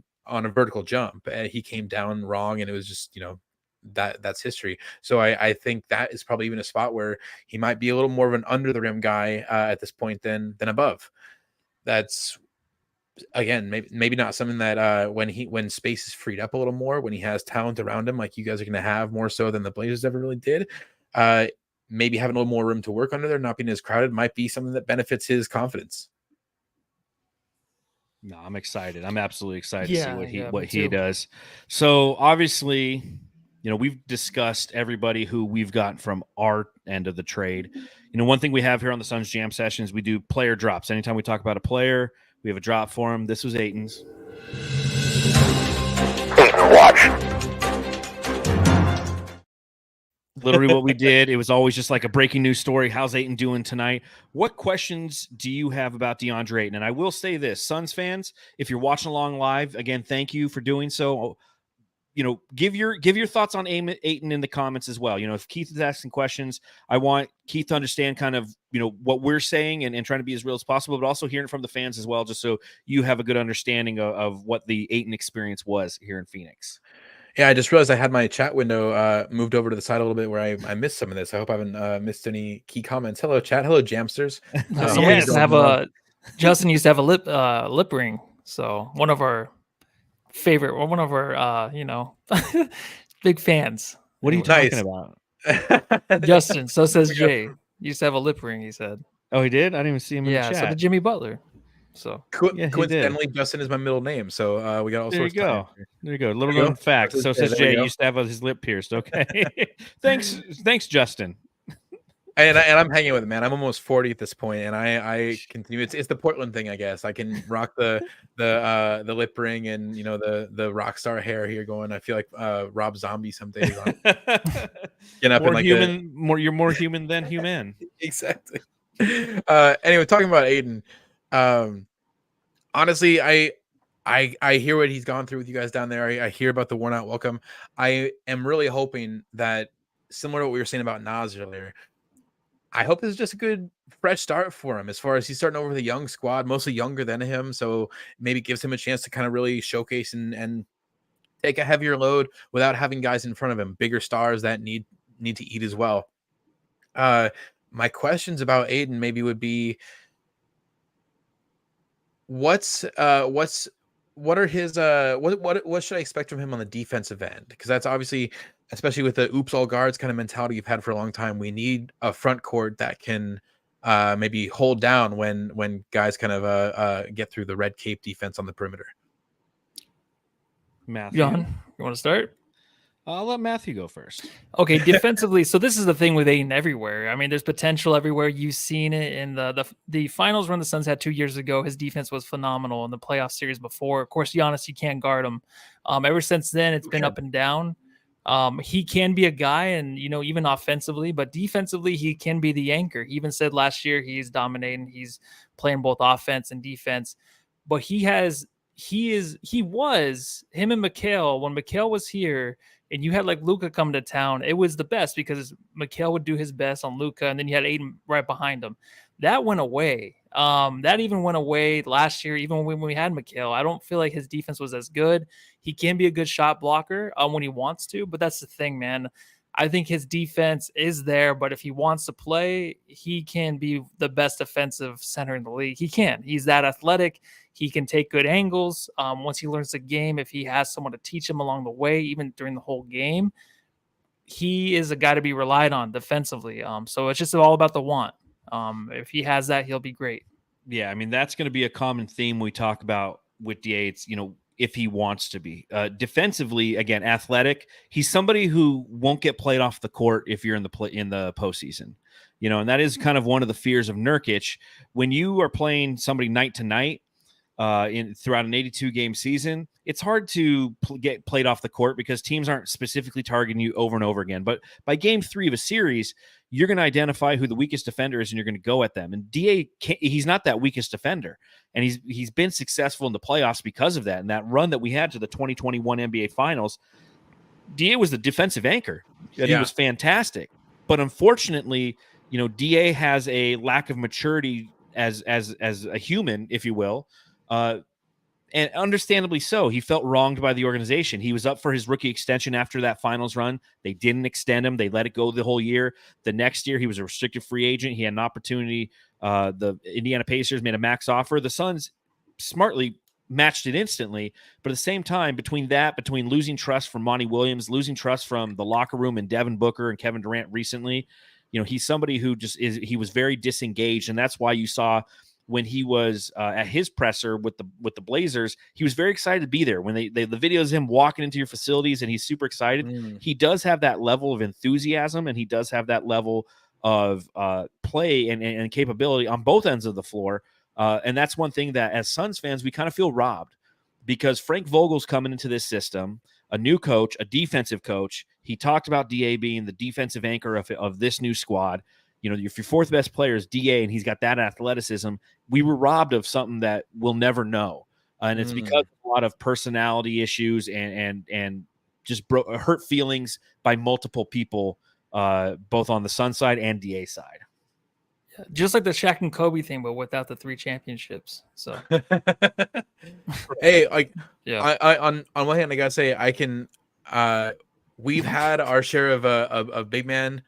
vertical jump. He came down wrong, and it was just, that's history. So I think that is probably even a spot where he might be a little more of an under the rim guy at this point than above. That's, again, maybe not something that when space is freed up a little more, when he has talent around him, like you guys are going to have more so than the Blazers ever really did, maybe having a little more room to work under there, not being as crowded, might be something that benefits his confidence. No, I'm excited. I'm absolutely excited to see what he does. So obviously, we've discussed everybody who we've gotten from our end of the trade. One thing we have here on the Suns Jam Sessions, we do player drops. Anytime we talk about a player, we have a drop for him. This was Ayton's. Ayton watch. Literally what we did. It was always just like a breaking news story. How's Ayton doing tonight? What questions do you have about DeAndre Ayton? And I will say this, Suns fans, if you're watching along live, again, thank you for doing so. Give your thoughts on Ayton in the comments as well. If Keith is asking questions, I want Keith to understand kind of, what we're saying and trying to be as real as possible, but also hearing from the fans as well, just so you have a good understanding of what the Ayton experience was here in Phoenix. Yeah, I just realized I had my chat window moved over to the side a little bit where I missed some of this. I hope I haven't missed any key comments. Hello, chat. Hello, Jamsters. Used to have Justin used to have a lip ring. So one of our big fans. What are you talking about? Justin. So says Jay. Used to have a lip ring, he said. Oh, he did? I didn't even see him in the chat. So did Jimmy Butler. So coincidentally, Justin is my middle name. So we got all sorts of There you go. Little known fact. So says Jay used to have his lip pierced. Okay. Thanks, Justin. And I'm hanging with it, man. I'm almost 40 at this point, and I continue. It's the Portland thing, I guess. I can rock the lip ring and the rock star hair here going. I feel like Rob Zombie some days. You're more human than human. Exactly. Anyway, talking about Ayton. Honestly, I hear what he's gone through with you guys down there. I hear about the worn out welcome. I am really hoping that, similar to what we were saying about Nasir earlier, I hope this is just a good fresh start for him as far as he's starting over with a young squad, mostly younger than him. So maybe it gives him a chance to kind of really showcase and take a heavier load without having guys in front of him, bigger stars that need to eat as well. My questions about Ayton maybe would be, what should I expect from him on the defensive end? Because that's obviously, especially with the oops all guards kind of mentality you've had for a long time, we need a front court that can maybe hold down when guys kind of get through the red cape defense on the perimeter. Matthew, John, you want to start? I'll let Matthew go first. Okay, defensively. So this is the thing with Ayton everywhere. I mean, there's potential everywhere. You've seen it in the finals run the Suns had 2 years ago. His defense was phenomenal in the playoff series before. Of course, Giannis, you can't guard him. Ever since then, it's been up and down. He can be a guy, and even offensively, but defensively, he can be the anchor. He even said last year he's dominating. He's playing both offense and defense, but him and Mikal, when Mikal was here, and you had like Luka come to town, it was the best because Mikal would do his best on Luka, and then you had Ayton right behind him. That went away. That even went away last year, even when we had Mikal. I don't feel like his defense was as good. He can be a good shot blocker when he wants to, but that's the thing, man. I think his defense is there, but if he wants to play, he can be the best defensive center in the league. He can. He's that athletic. He can take good angles. Once he learns the game, if he has someone to teach him along the way, even during the whole game, he is a guy to be relied on defensively. So it's just all about the want. If he has that, he'll be great. Yeah, I mean, that's going to be a common theme we talk about with D8s. if he wants to be. Defensively, again, athletic. He's somebody who won't get played off the court if you're in the postseason. And that is kind of one of the fears of Nurkic. When you are playing somebody night to night throughout an 82-game season, it's hard to get played off the court because teams aren't specifically targeting you over and over again. But by game 3 of a series, you're going to identify who the weakest defender is, and you're going to go at them. And DA, he's not that weakest defender, and he's been successful in the playoffs because of that. And that run that we had to the 2021 NBA Finals, DA was the defensive anchor, and he was fantastic. But unfortunately, DA has a lack of maturity as a human, if you will. And understandably so. He felt wronged by the organization. He was up for his rookie extension after that finals run. They didn't extend him. They let it go the whole year. The next year, he was a restricted free agent. He had an opportunity. The Indiana Pacers made a max offer. The Suns smartly matched it instantly. But at the same time, between losing trust from Monty Williams, losing trust from the locker room and Devin Booker and Kevin Durant recently, he's somebody who he was very disengaged. And that's why you saw when he was at his presser with the Blazers, he was very excited to be there. When the videos of him walking into your facilities and he's super excited, he does have that level of enthusiasm, and he does have that level of play and capability on both ends of the floor. And that's one thing that as Suns fans, we kind of feel robbed, because Frank Vogel's coming into this system, a new coach, a defensive coach. He talked about DA being the defensive anchor of this new squad. If your fourth best player is DA and he's got that athleticism, we were robbed of something that we'll never know. And it's because of a lot of personality issues and just hurt feelings by multiple people, both on the Sun side and DA side. Just like the Shaq and Kobe thing, but without the 3 championships. So, hey, I on one hand, I gotta say, I can. We've had our share of big man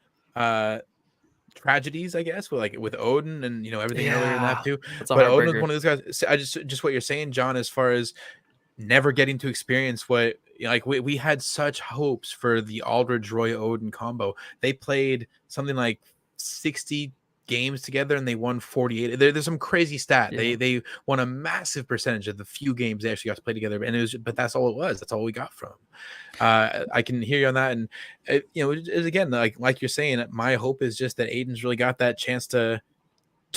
tragedies, I guess, with Odin and everything earlier in that too. But Odin was one of those guys. I just what you're saying, John, as far as never getting to experience what we had such hopes for the Aldridge Roy Odin combo. They played something like 60 games together and they won 48. There's some crazy stat. Yeah. They won a massive percentage of the few games they actually got to play together, and but that's all it was. That's all we got from. I can hear you on that, and again, like you're saying, my hope is just that Ayton's really got that chance to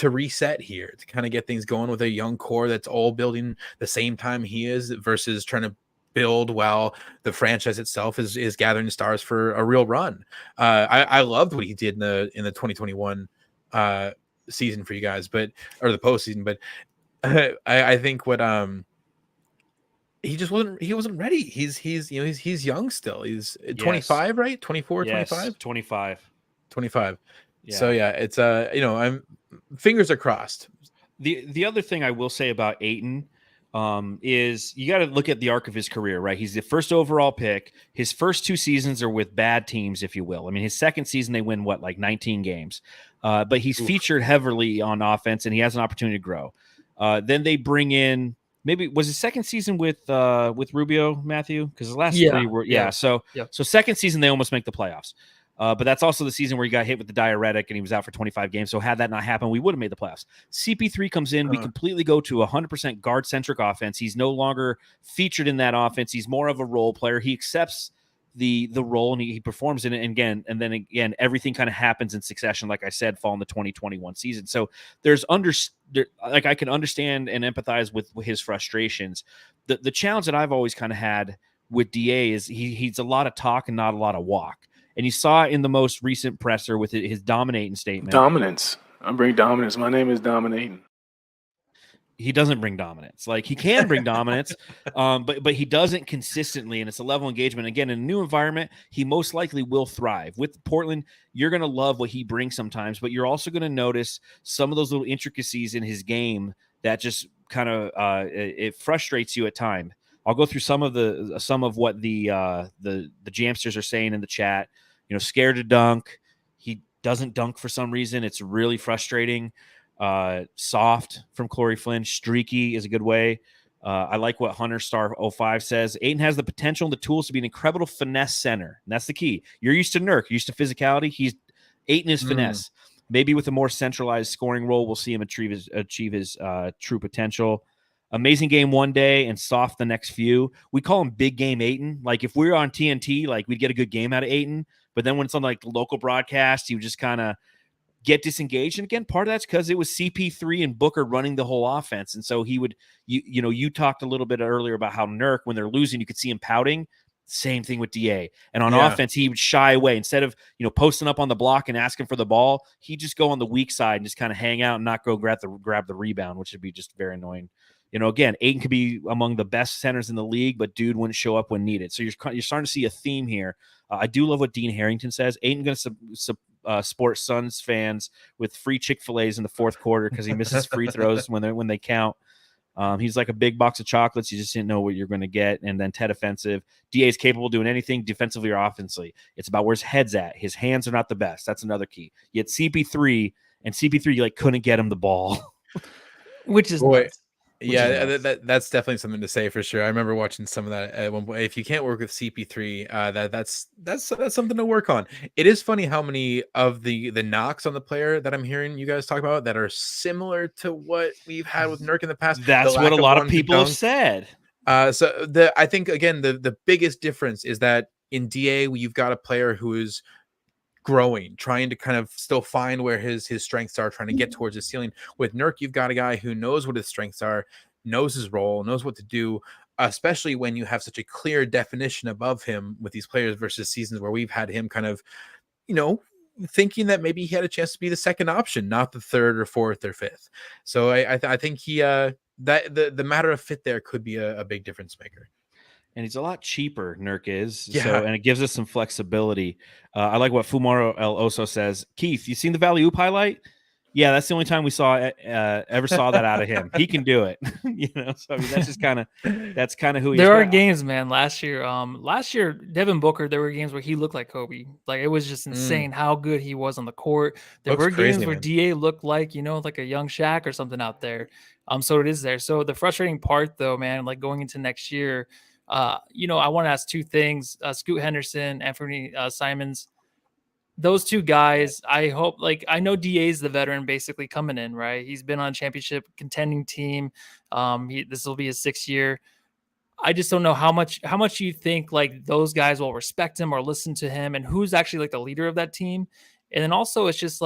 reset here, to kind of get things going with a young core that's all building the same time he is, versus trying to build while the franchise itself is gathering stars for a real run. I loved what he did in the 2021 season for you guys, or the postseason, but I think what he wasn't ready. He's young still. He's 25, right? 24, yes, 25. 25. Yeah. So yeah, it's I'm fingers are crossed. The other thing I will say about Ayton is you got to look at the arc of his career, right? He's the first overall pick. His first 2 seasons are with bad teams, if you will. I mean, his second season, they win 19 games. But he's featured heavily on offense, and he has an opportunity to grow. Then they bring in, maybe was his second season with Rubio, Matthew? Because the last 3 were So second season they almost make the playoffs. But that's also the season where he got hit with the diuretic and he was out for 25 games. So had that not happened, we would have made the playoffs. CP3 comes in. We completely go to 100% guard-centric offense. He's no longer featured in that offense. He's more of a role player. He accepts the role and he performs in it. And then again, everything kind of happens in succession, like I said, following the 2021 season. So I can understand and empathize with his frustrations. The challenge that I've always kind of had with DA is he's a lot of talk and not a lot of walk. And you saw in the most recent presser with his dominating statement. Dominance. I bring dominance. My name is Dominating. He doesn't bring dominance. He can bring dominance, but he doesn't consistently, and it's a level of engagement. Again, in a new environment, he most likely will thrive. With Portland, you're going to love what he brings sometimes, but you're also going to notice some of those little intricacies in his game that just kind of it frustrates you at times. I'll go through some of what the Jamsters are saying in the chat. Scared to dunk. He doesn't dunk for some reason. It's really frustrating. Soft from Corey Flynn. Streaky is a good way. I like what Hunter Star 05 says. Ayton has the potential and the tools to be an incredible finesse center. And that's the key. You're used to Nurk, used to physicality. Ayton is finesse. Maybe with a more centralized scoring role, we'll see him achieve his true potential. amazing game one day and soft the next few. We call him big game Ayton. Like if we were on TNT, like we'd get a good game out of Ayton. But then when it's on like the local broadcast, he would just kind of get disengaged. And again, part of that's because it was CP3 and Booker running the whole offense. And so he would, you talked a little bit earlier about how Nurk, when they're losing, you could see him pouting. Same thing with DA. And on offense, he would shy away. Instead of, posting up on the block and asking for the ball, he'd just go on the weak side and just kind of hang out and not go grab the rebound, which would be just very annoying. Again, Ayton could be among the best centers in the league, but dude wouldn't show up when needed. So you're starting to see a theme here. I do love what Dean Harrington says. Ayton going to sport Suns fans with free Chick-fil-A's in the fourth quarter because he misses free throws when they count. He's like a big box of chocolates. You just didn't know what you're going to get. And then Ted offensive. DA is capable of doing anything defensively or offensively. It's about where his head's at. His hands are not the best. That's another key. Yet CP3 you couldn't get him the ball. Which is nuts. Yeah, that's definitely something to say for sure. I remember watching some of that at one point. If you can't work with CP3, that's something to work on. It is funny how many of the knocks on the player that I'm hearing you guys talk about that are similar to what we've had with Nurk in the past. That's what a lot of people have said. So I think again the biggest difference is that in DA you've got a player who is growing, trying to kind of still find where his strengths are, trying to get towards his ceiling. With Nurk, you've got a guy who knows what his strengths are, knows his role, knows what to do, especially when you have such a clear definition above him with these players versus seasons where we've had him kind of, thinking that maybe he had a chance to be the second option, not the third or fourth or fifth. So I think he that the matter of fit there could be a big difference maker. And he's a lot cheaper, Nurk is. Yeah. So, and it gives us some flexibility. I like what Fumaro El Oso says. Keith, you seen the Valley Oop highlight? Yeah, that's the only time we ever saw that out of him. He can do it. So I mean, that's just kind of who he is. There are games, man. Last year, Devin Booker, there were games where he looked like Kobe. Like it was just insane how good he was on the court. There were games where DA looked like, like a young Shaq or something out there. So it is there. So the frustrating part though, man, like going into next year, I want to ask two things. Scoot Henderson, Anthony Simons, those two guys, I hope, I know DA is the veteran basically coming in, right? He's been on a championship contending team. This will be his 6th year. I just don't know how much you think those guys will respect him or listen to him, and who's actually the leader of that team. And then also it's just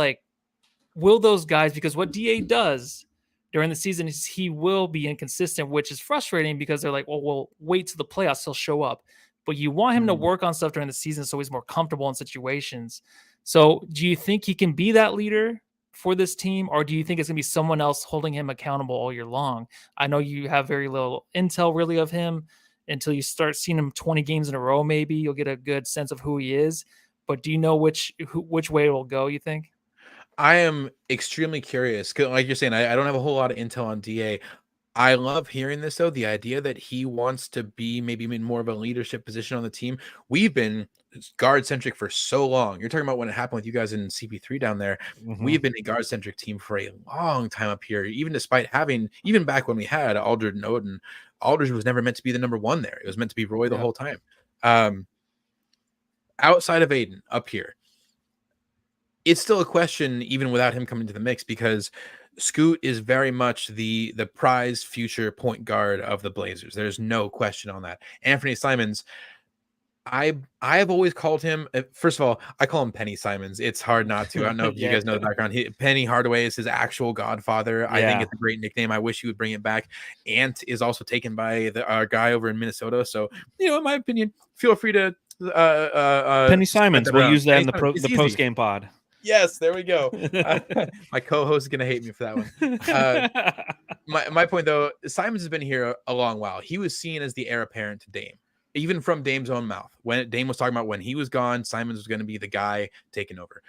will those guys, because what DA does during the season is he will be inconsistent, which is frustrating because they're like, well, we'll wait to the playoffs, he'll show up. But you want him to work on stuff during the season so he's more comfortable in situations. So do you think he can be that leader for this team, or do you think it's going to be someone else holding him accountable all year long? I know you have very little intel really of him until you start seeing him 20 games in a row. Maybe you'll get a good sense of who he is. But do you know which way it will go, you think? I am extremely curious. Like you're saying, I don't have a whole lot of intel on DA. I love hearing this, though, the idea that he wants to be maybe in more of a leadership position on the team. We've been guard-centric for so long. You're talking about when it happened with you guys in CP3 down there. Mm-hmm. We've been a guard-centric team for a long time up here, even despite even back when we had Aldridge and Odin. Aldridge was never meant to be the number one there. It was meant to be Roy the whole time. Outside of Ayton up here, it's still a question even without him coming to the mix, because Scoot is very much the prize future point guard of the Blazers. There's no question on that. Anthony Simons, I have always called him, first of all, I call him Penny Simons. It's hard not to. I don't know if you guys know the background. Penny Hardaway is his actual godfather. Yeah. I think it's a great nickname. I wish he would bring it back. Ant is also taken by our guy over in Minnesota. So, in my opinion, feel free to Penny Simons. We'll use that in the post-game pod. Yes, there we go. My co-host is going to hate me for that one. My point, though, Simons has been here a long while. He was seen as the heir apparent to Dame, even from Dame's own mouth. When Dame was talking about when he was gone, Simons was going to be the guy taking over.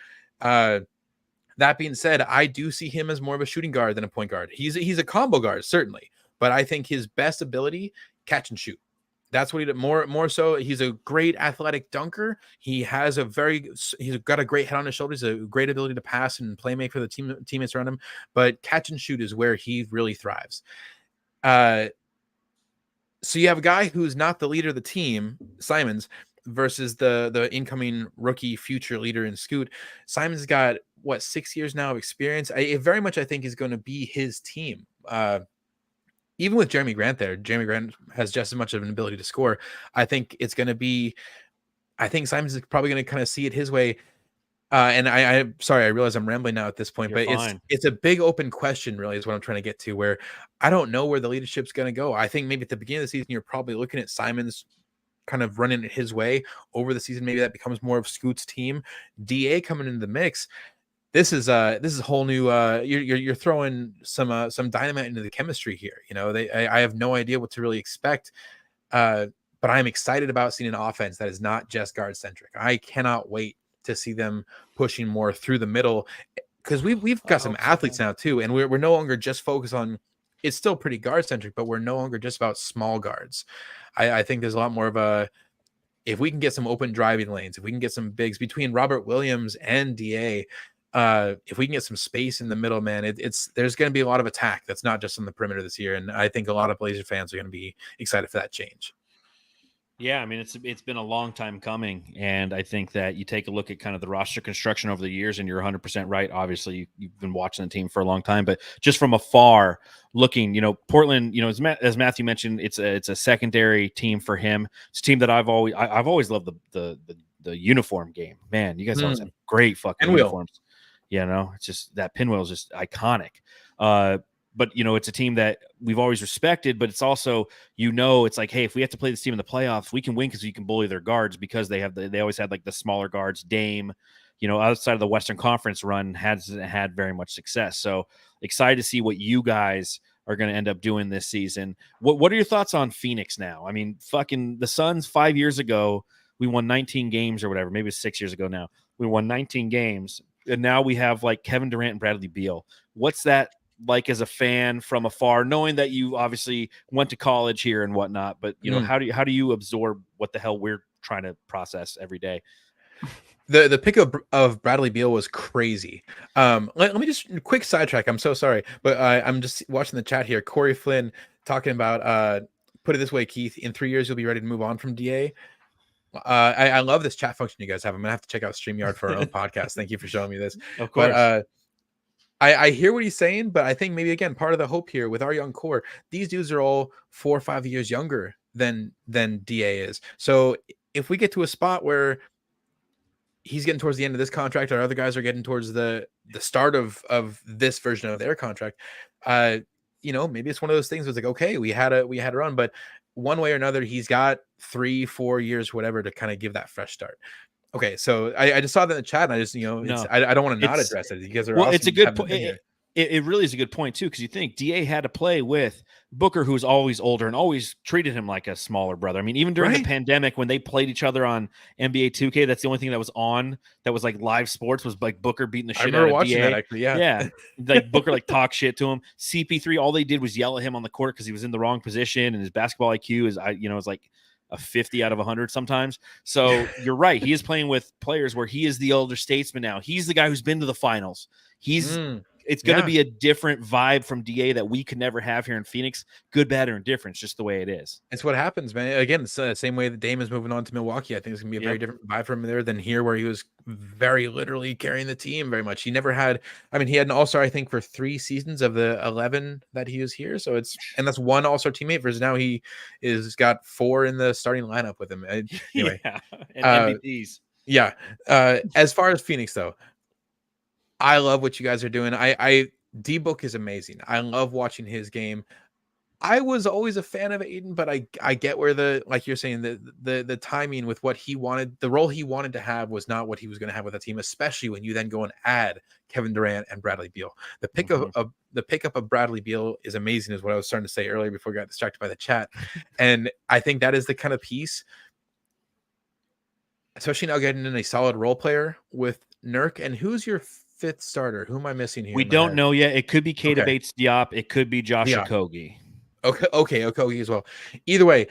That being said, I do see him as more of a shooting guard than a point guard. He's a combo guard, certainly, but I think his best ability, catch and shoot. That's what he did more so. He's a great athletic dunker. He's got a great head on his shoulders, a great ability to pass and play make for the teammates around him. But catch and shoot is where he really thrives. So you have a guy who's not the leader of the team, Simons, versus the incoming rookie future leader in Scoot. Simons got 6 years now of experience. It very much, I think, is going to be his team. even with Jeremy Grant there, Jeremy Grant has just as much of an ability to score. I think it's going to be, I think Simons is probably going to kind of see it his way. And I'm sorry, I realize I'm rambling now at this point, You're but fine. it's a big open question, really, is what I'm trying to get to, where I don't know where the leadership's going to go. I think maybe at the beginning of the season, you're probably looking at Simons kind of running it his way. Over the season, maybe that becomes more of Scoot's team. DA coming into the mix. This is a whole new. You're throwing some dynamite into the chemistry here. You know, I have no idea what to really expect. But I'm excited about seeing an offense that is not just guard centric. I cannot wait to see them pushing more through the middle, because we've got some athletes now too, and we're no longer just focused on. It's still pretty guard centric, but we're no longer just about small guards. I think there's a lot more of a. If we can get some open driving lanes, if we can get some bigs between Robert Williams and DA, if we can get some space in the middle, man, there's going to be a lot of attack. That's not just on the perimeter this year, and I think a lot of Blazer fans are going to be excited for that change. Yeah, I mean, it's been a long time coming, and I think that you take a look at kind of the roster construction over the years, and you're 100% right. Obviously, you've been watching the team for a long time, but just from afar looking, Portland, as Matthew mentioned, it's a secondary team for him. It's a team that I've always loved the uniform game. Man, you guys always have great fucking uniforms. It's just that pinwheel is just iconic. But it's a team that we've always respected, but it's also, it's like, hey, if we have to play this team in the playoffs, we can win because you can bully their guards, because they always had like the smaller guards. Dame, outside of the Western Conference run, hasn't had very much success. So excited to see what you guys are going to end up doing this season. What are your thoughts on Phoenix now? I mean, fucking the Suns 5 years ago, we won 19 games or whatever. Maybe it's 6 years ago now. We won 19 games, and now we have like Kevin Durant and Bradley Beal. What's that like as a fan from afar, knowing that you obviously went to college here and whatnot, but how do you absorb what the hell we're trying to process every day? The pick of Bradley Beal was crazy. Let me just quick sidetrack. I'm so sorry, but I'm just watching the chat here. Corey Flynn talking about put it this way, Keith, in 3 years you'll be ready to move on from DA. I love this chat function you guys have. I'm gonna have to check out StreamYard for our own podcast. Thank you for showing me this. Of course. But I hear what he's saying, but I think maybe again part of the hope here with our young core, these dudes are all 4 or 5 years younger than DA is. So if we get to a spot where he's getting towards the end of this contract, or other guys are getting towards the start of this version of their contract, maybe it's one of those things. It's like, okay, we had a run, but one way or another, he's got 3-4 years, whatever, to kind of give that fresh start. Okay, so I just saw that in the chat, and I just I don't want to not address it. You guys are awesome. It's a good point. It really is a good point too, because you think DA had to play with Booker, who's always older and always treated him like a smaller brother. I mean, even during the pandemic when they played each other on NBA 2K, that's the only thing that was on that was like live sports, was like Booker beating the shit out of watching DA. That actually, yeah, like Booker like talk shit to him. CP3, all they did was yell at him on the court because he was in the wrong position, and his basketball IQ is like a 50 out of 100 sometimes. So you're right. He is playing with players where he is the elder statesman now. He's the guy who's been to the finals. It's going to be a different vibe from DA that we could never have here in Phoenix. Good, bad, or indifferent. It's just the way it is. It's what happens, man. Again, it's the same way that Dame is moving on to Milwaukee. I think it's going to be a very different vibe from there than here, where he was very literally carrying the team very much. He never had, he had an all-star, I think, for 3 seasons of the 11 that he was here. So that's one all-star teammate versus now he is got 4 in the starting lineup with him. Anyway, and MVPs. As far as Phoenix, though, I love what you guys are doing. D-Book is amazing. I love watching his game. I was always a fan of Ayton, but I get where like you're saying, the timing with what he wanted, the role he wanted to have was not what he was going to have with that team, especially when you then go and add Kevin Durant and Bradley Beal. The pickup of Bradley Beal is amazing, is what I was starting to say earlier before I got distracted by the chat. And I think that is the kind of piece, especially now getting in a solid role player with Nurk. And who's your 5th starter? Who am I missing here? We don't know yet. It could be Keita Bates-Diop. It could be Josh Okogie. Okay, Okogie as well. Either way,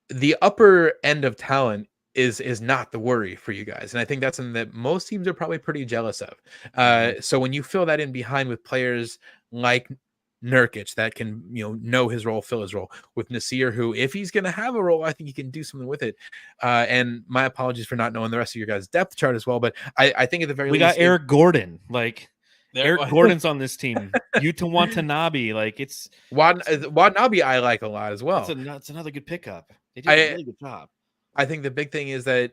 the upper end of talent is not the worry for you guys, and I think that's something that most teams are probably pretty jealous of. So when you fill that in behind with players like Nurkic that can know his role, fill his role, with Nassir, who, if he's going to have a role, I think he can do something with it. And my apologies for not knowing the rest of your guys' depth chart as well, but I think at the very least, we got Eric Gordon. Like, Eric Gordon's on this team. Yuta Watanabe, like it's Watanabe I like a lot as well. It's another good pickup. They did a really good job. I think the big thing is that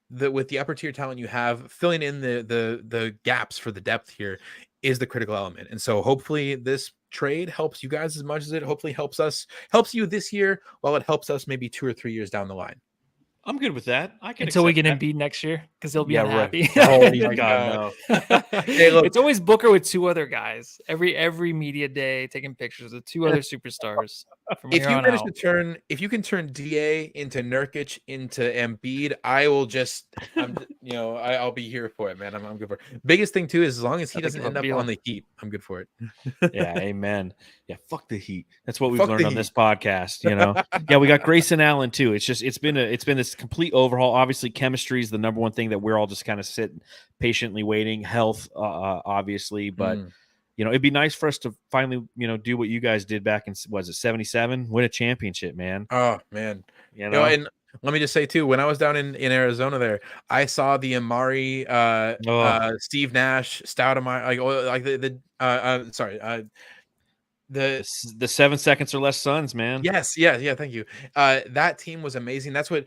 with the upper tier talent you have, filling in the gaps for the depth here is the critical element. And so hopefully this trade helps you guys as much as it hopefully helps you this year, while it helps us maybe 2 or 3 years down the line. I'm good with that. I can until we get that. Embiid next year because he'll be unhappy. Right. Oh my God, no. Hey, look, it's always Booker with 2 other guys every media day taking pictures with 2 other superstars. If you can turn DA into Nurkic into Embiid, I will I'll be here for it, man. I'm good for it. Biggest thing too is as long as he doesn't end up on the Heat, I'm good for it. Yeah, amen. Yeah, fuck the Heat. That's what we've learned on this podcast. Yeah, we got Grayson Allen too. It's been this complete overhaul. Obviously, chemistry is the number one thing that we're all just kind of sitting patiently waiting. Health, obviously, but. It'd be nice for us to finally, do what you guys did back in, was it 77? Win a championship, man. Oh, man. And let me just say, too, when I was down in Arizona there, I saw the Amari, Steve Nash, Stoudemire, the 7 seconds or less Suns, man. Yes. Yeah. Thank you. That team was amazing. That's what,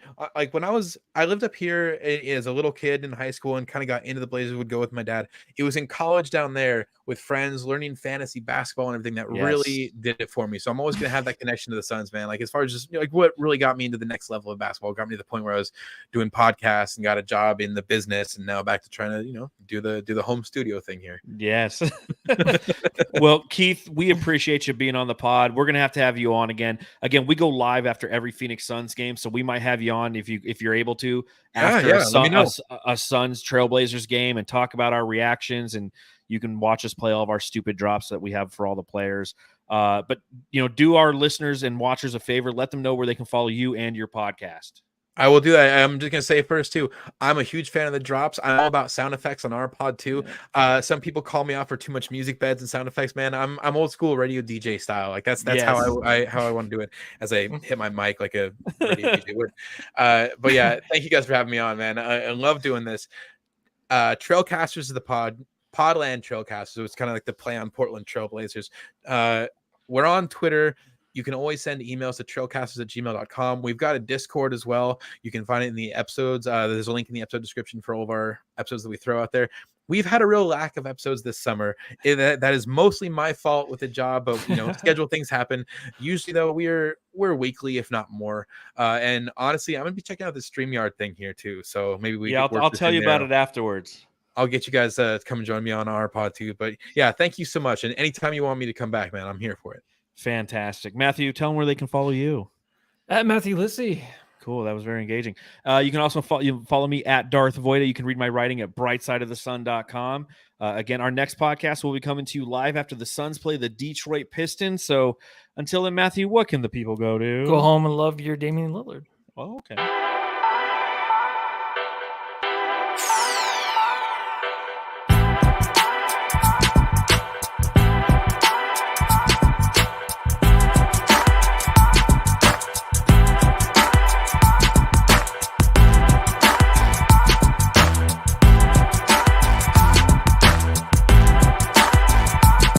when I lived up here as a little kid in high school and kind of got into the Blazers, would go with my dad. It was in college down there with friends, learning fantasy basketball and everything that really did it for me. So I'm always going to have that connection to the Suns, man. Like as far as just what really got me into the next level of basketball, got me to the point where I was doing podcasts and got a job in the business, and now back to trying to, do the home studio thing here. Yes. Well, Keith, we appreciate you being on the pod. We're going to have you on again. Again, we go live after every Phoenix Suns game, so we might have you on if you're able to after a Suns Trailblazers game and talk about our reactions, and you can watch us play all of our stupid drops that we have for all the players. But do our listeners and watchers a favor. Let them know where they can follow you and your podcast. I will do that. I'm just going to say first, too, I'm a huge fan of the drops. I'm all about sound effects on our pod, too. Some people call me out for too much music beds and sound effects, man. I'm old school radio DJ style. Like that's how I want to do it, as I hit my mic like a radio DJ would. But yeah, thank you guys for having me on, man. I love doing this. Trailcasters is the Podland Trailcasters. So it's kind of like the play on Portland Trailblazers. We're on Twitter. You can always send emails to trailcasters@gmail.com. We've got a Discord as well. You can find it in the episodes. There's a link in the episode description for all of our episodes that we throw out there. We've had a real lack of episodes this summer. That is mostly my fault with the job, but schedule things happen. Usually though, we're weekly, if not more. And honestly, I'm gonna be checking out the StreamYard thing here too. So maybe I'll tell you about it afterwards. I'll get you guys to come and join me on our pod too. But yeah, thank you so much. And anytime you want me to come back, man, I'm here for it. Fantastic. Matthew, tell them where they can follow you. At Matthew Lissy. Cool. That was very engaging. You can also follow me at Darth Voida. You can read my writing at brightsideofthesun.com. Again, our next podcast will be coming to you live after the Suns play the Detroit Pistons. So until then, Matthew, what can the people go to? Go home and love your Damian Lillard. Oh, okay.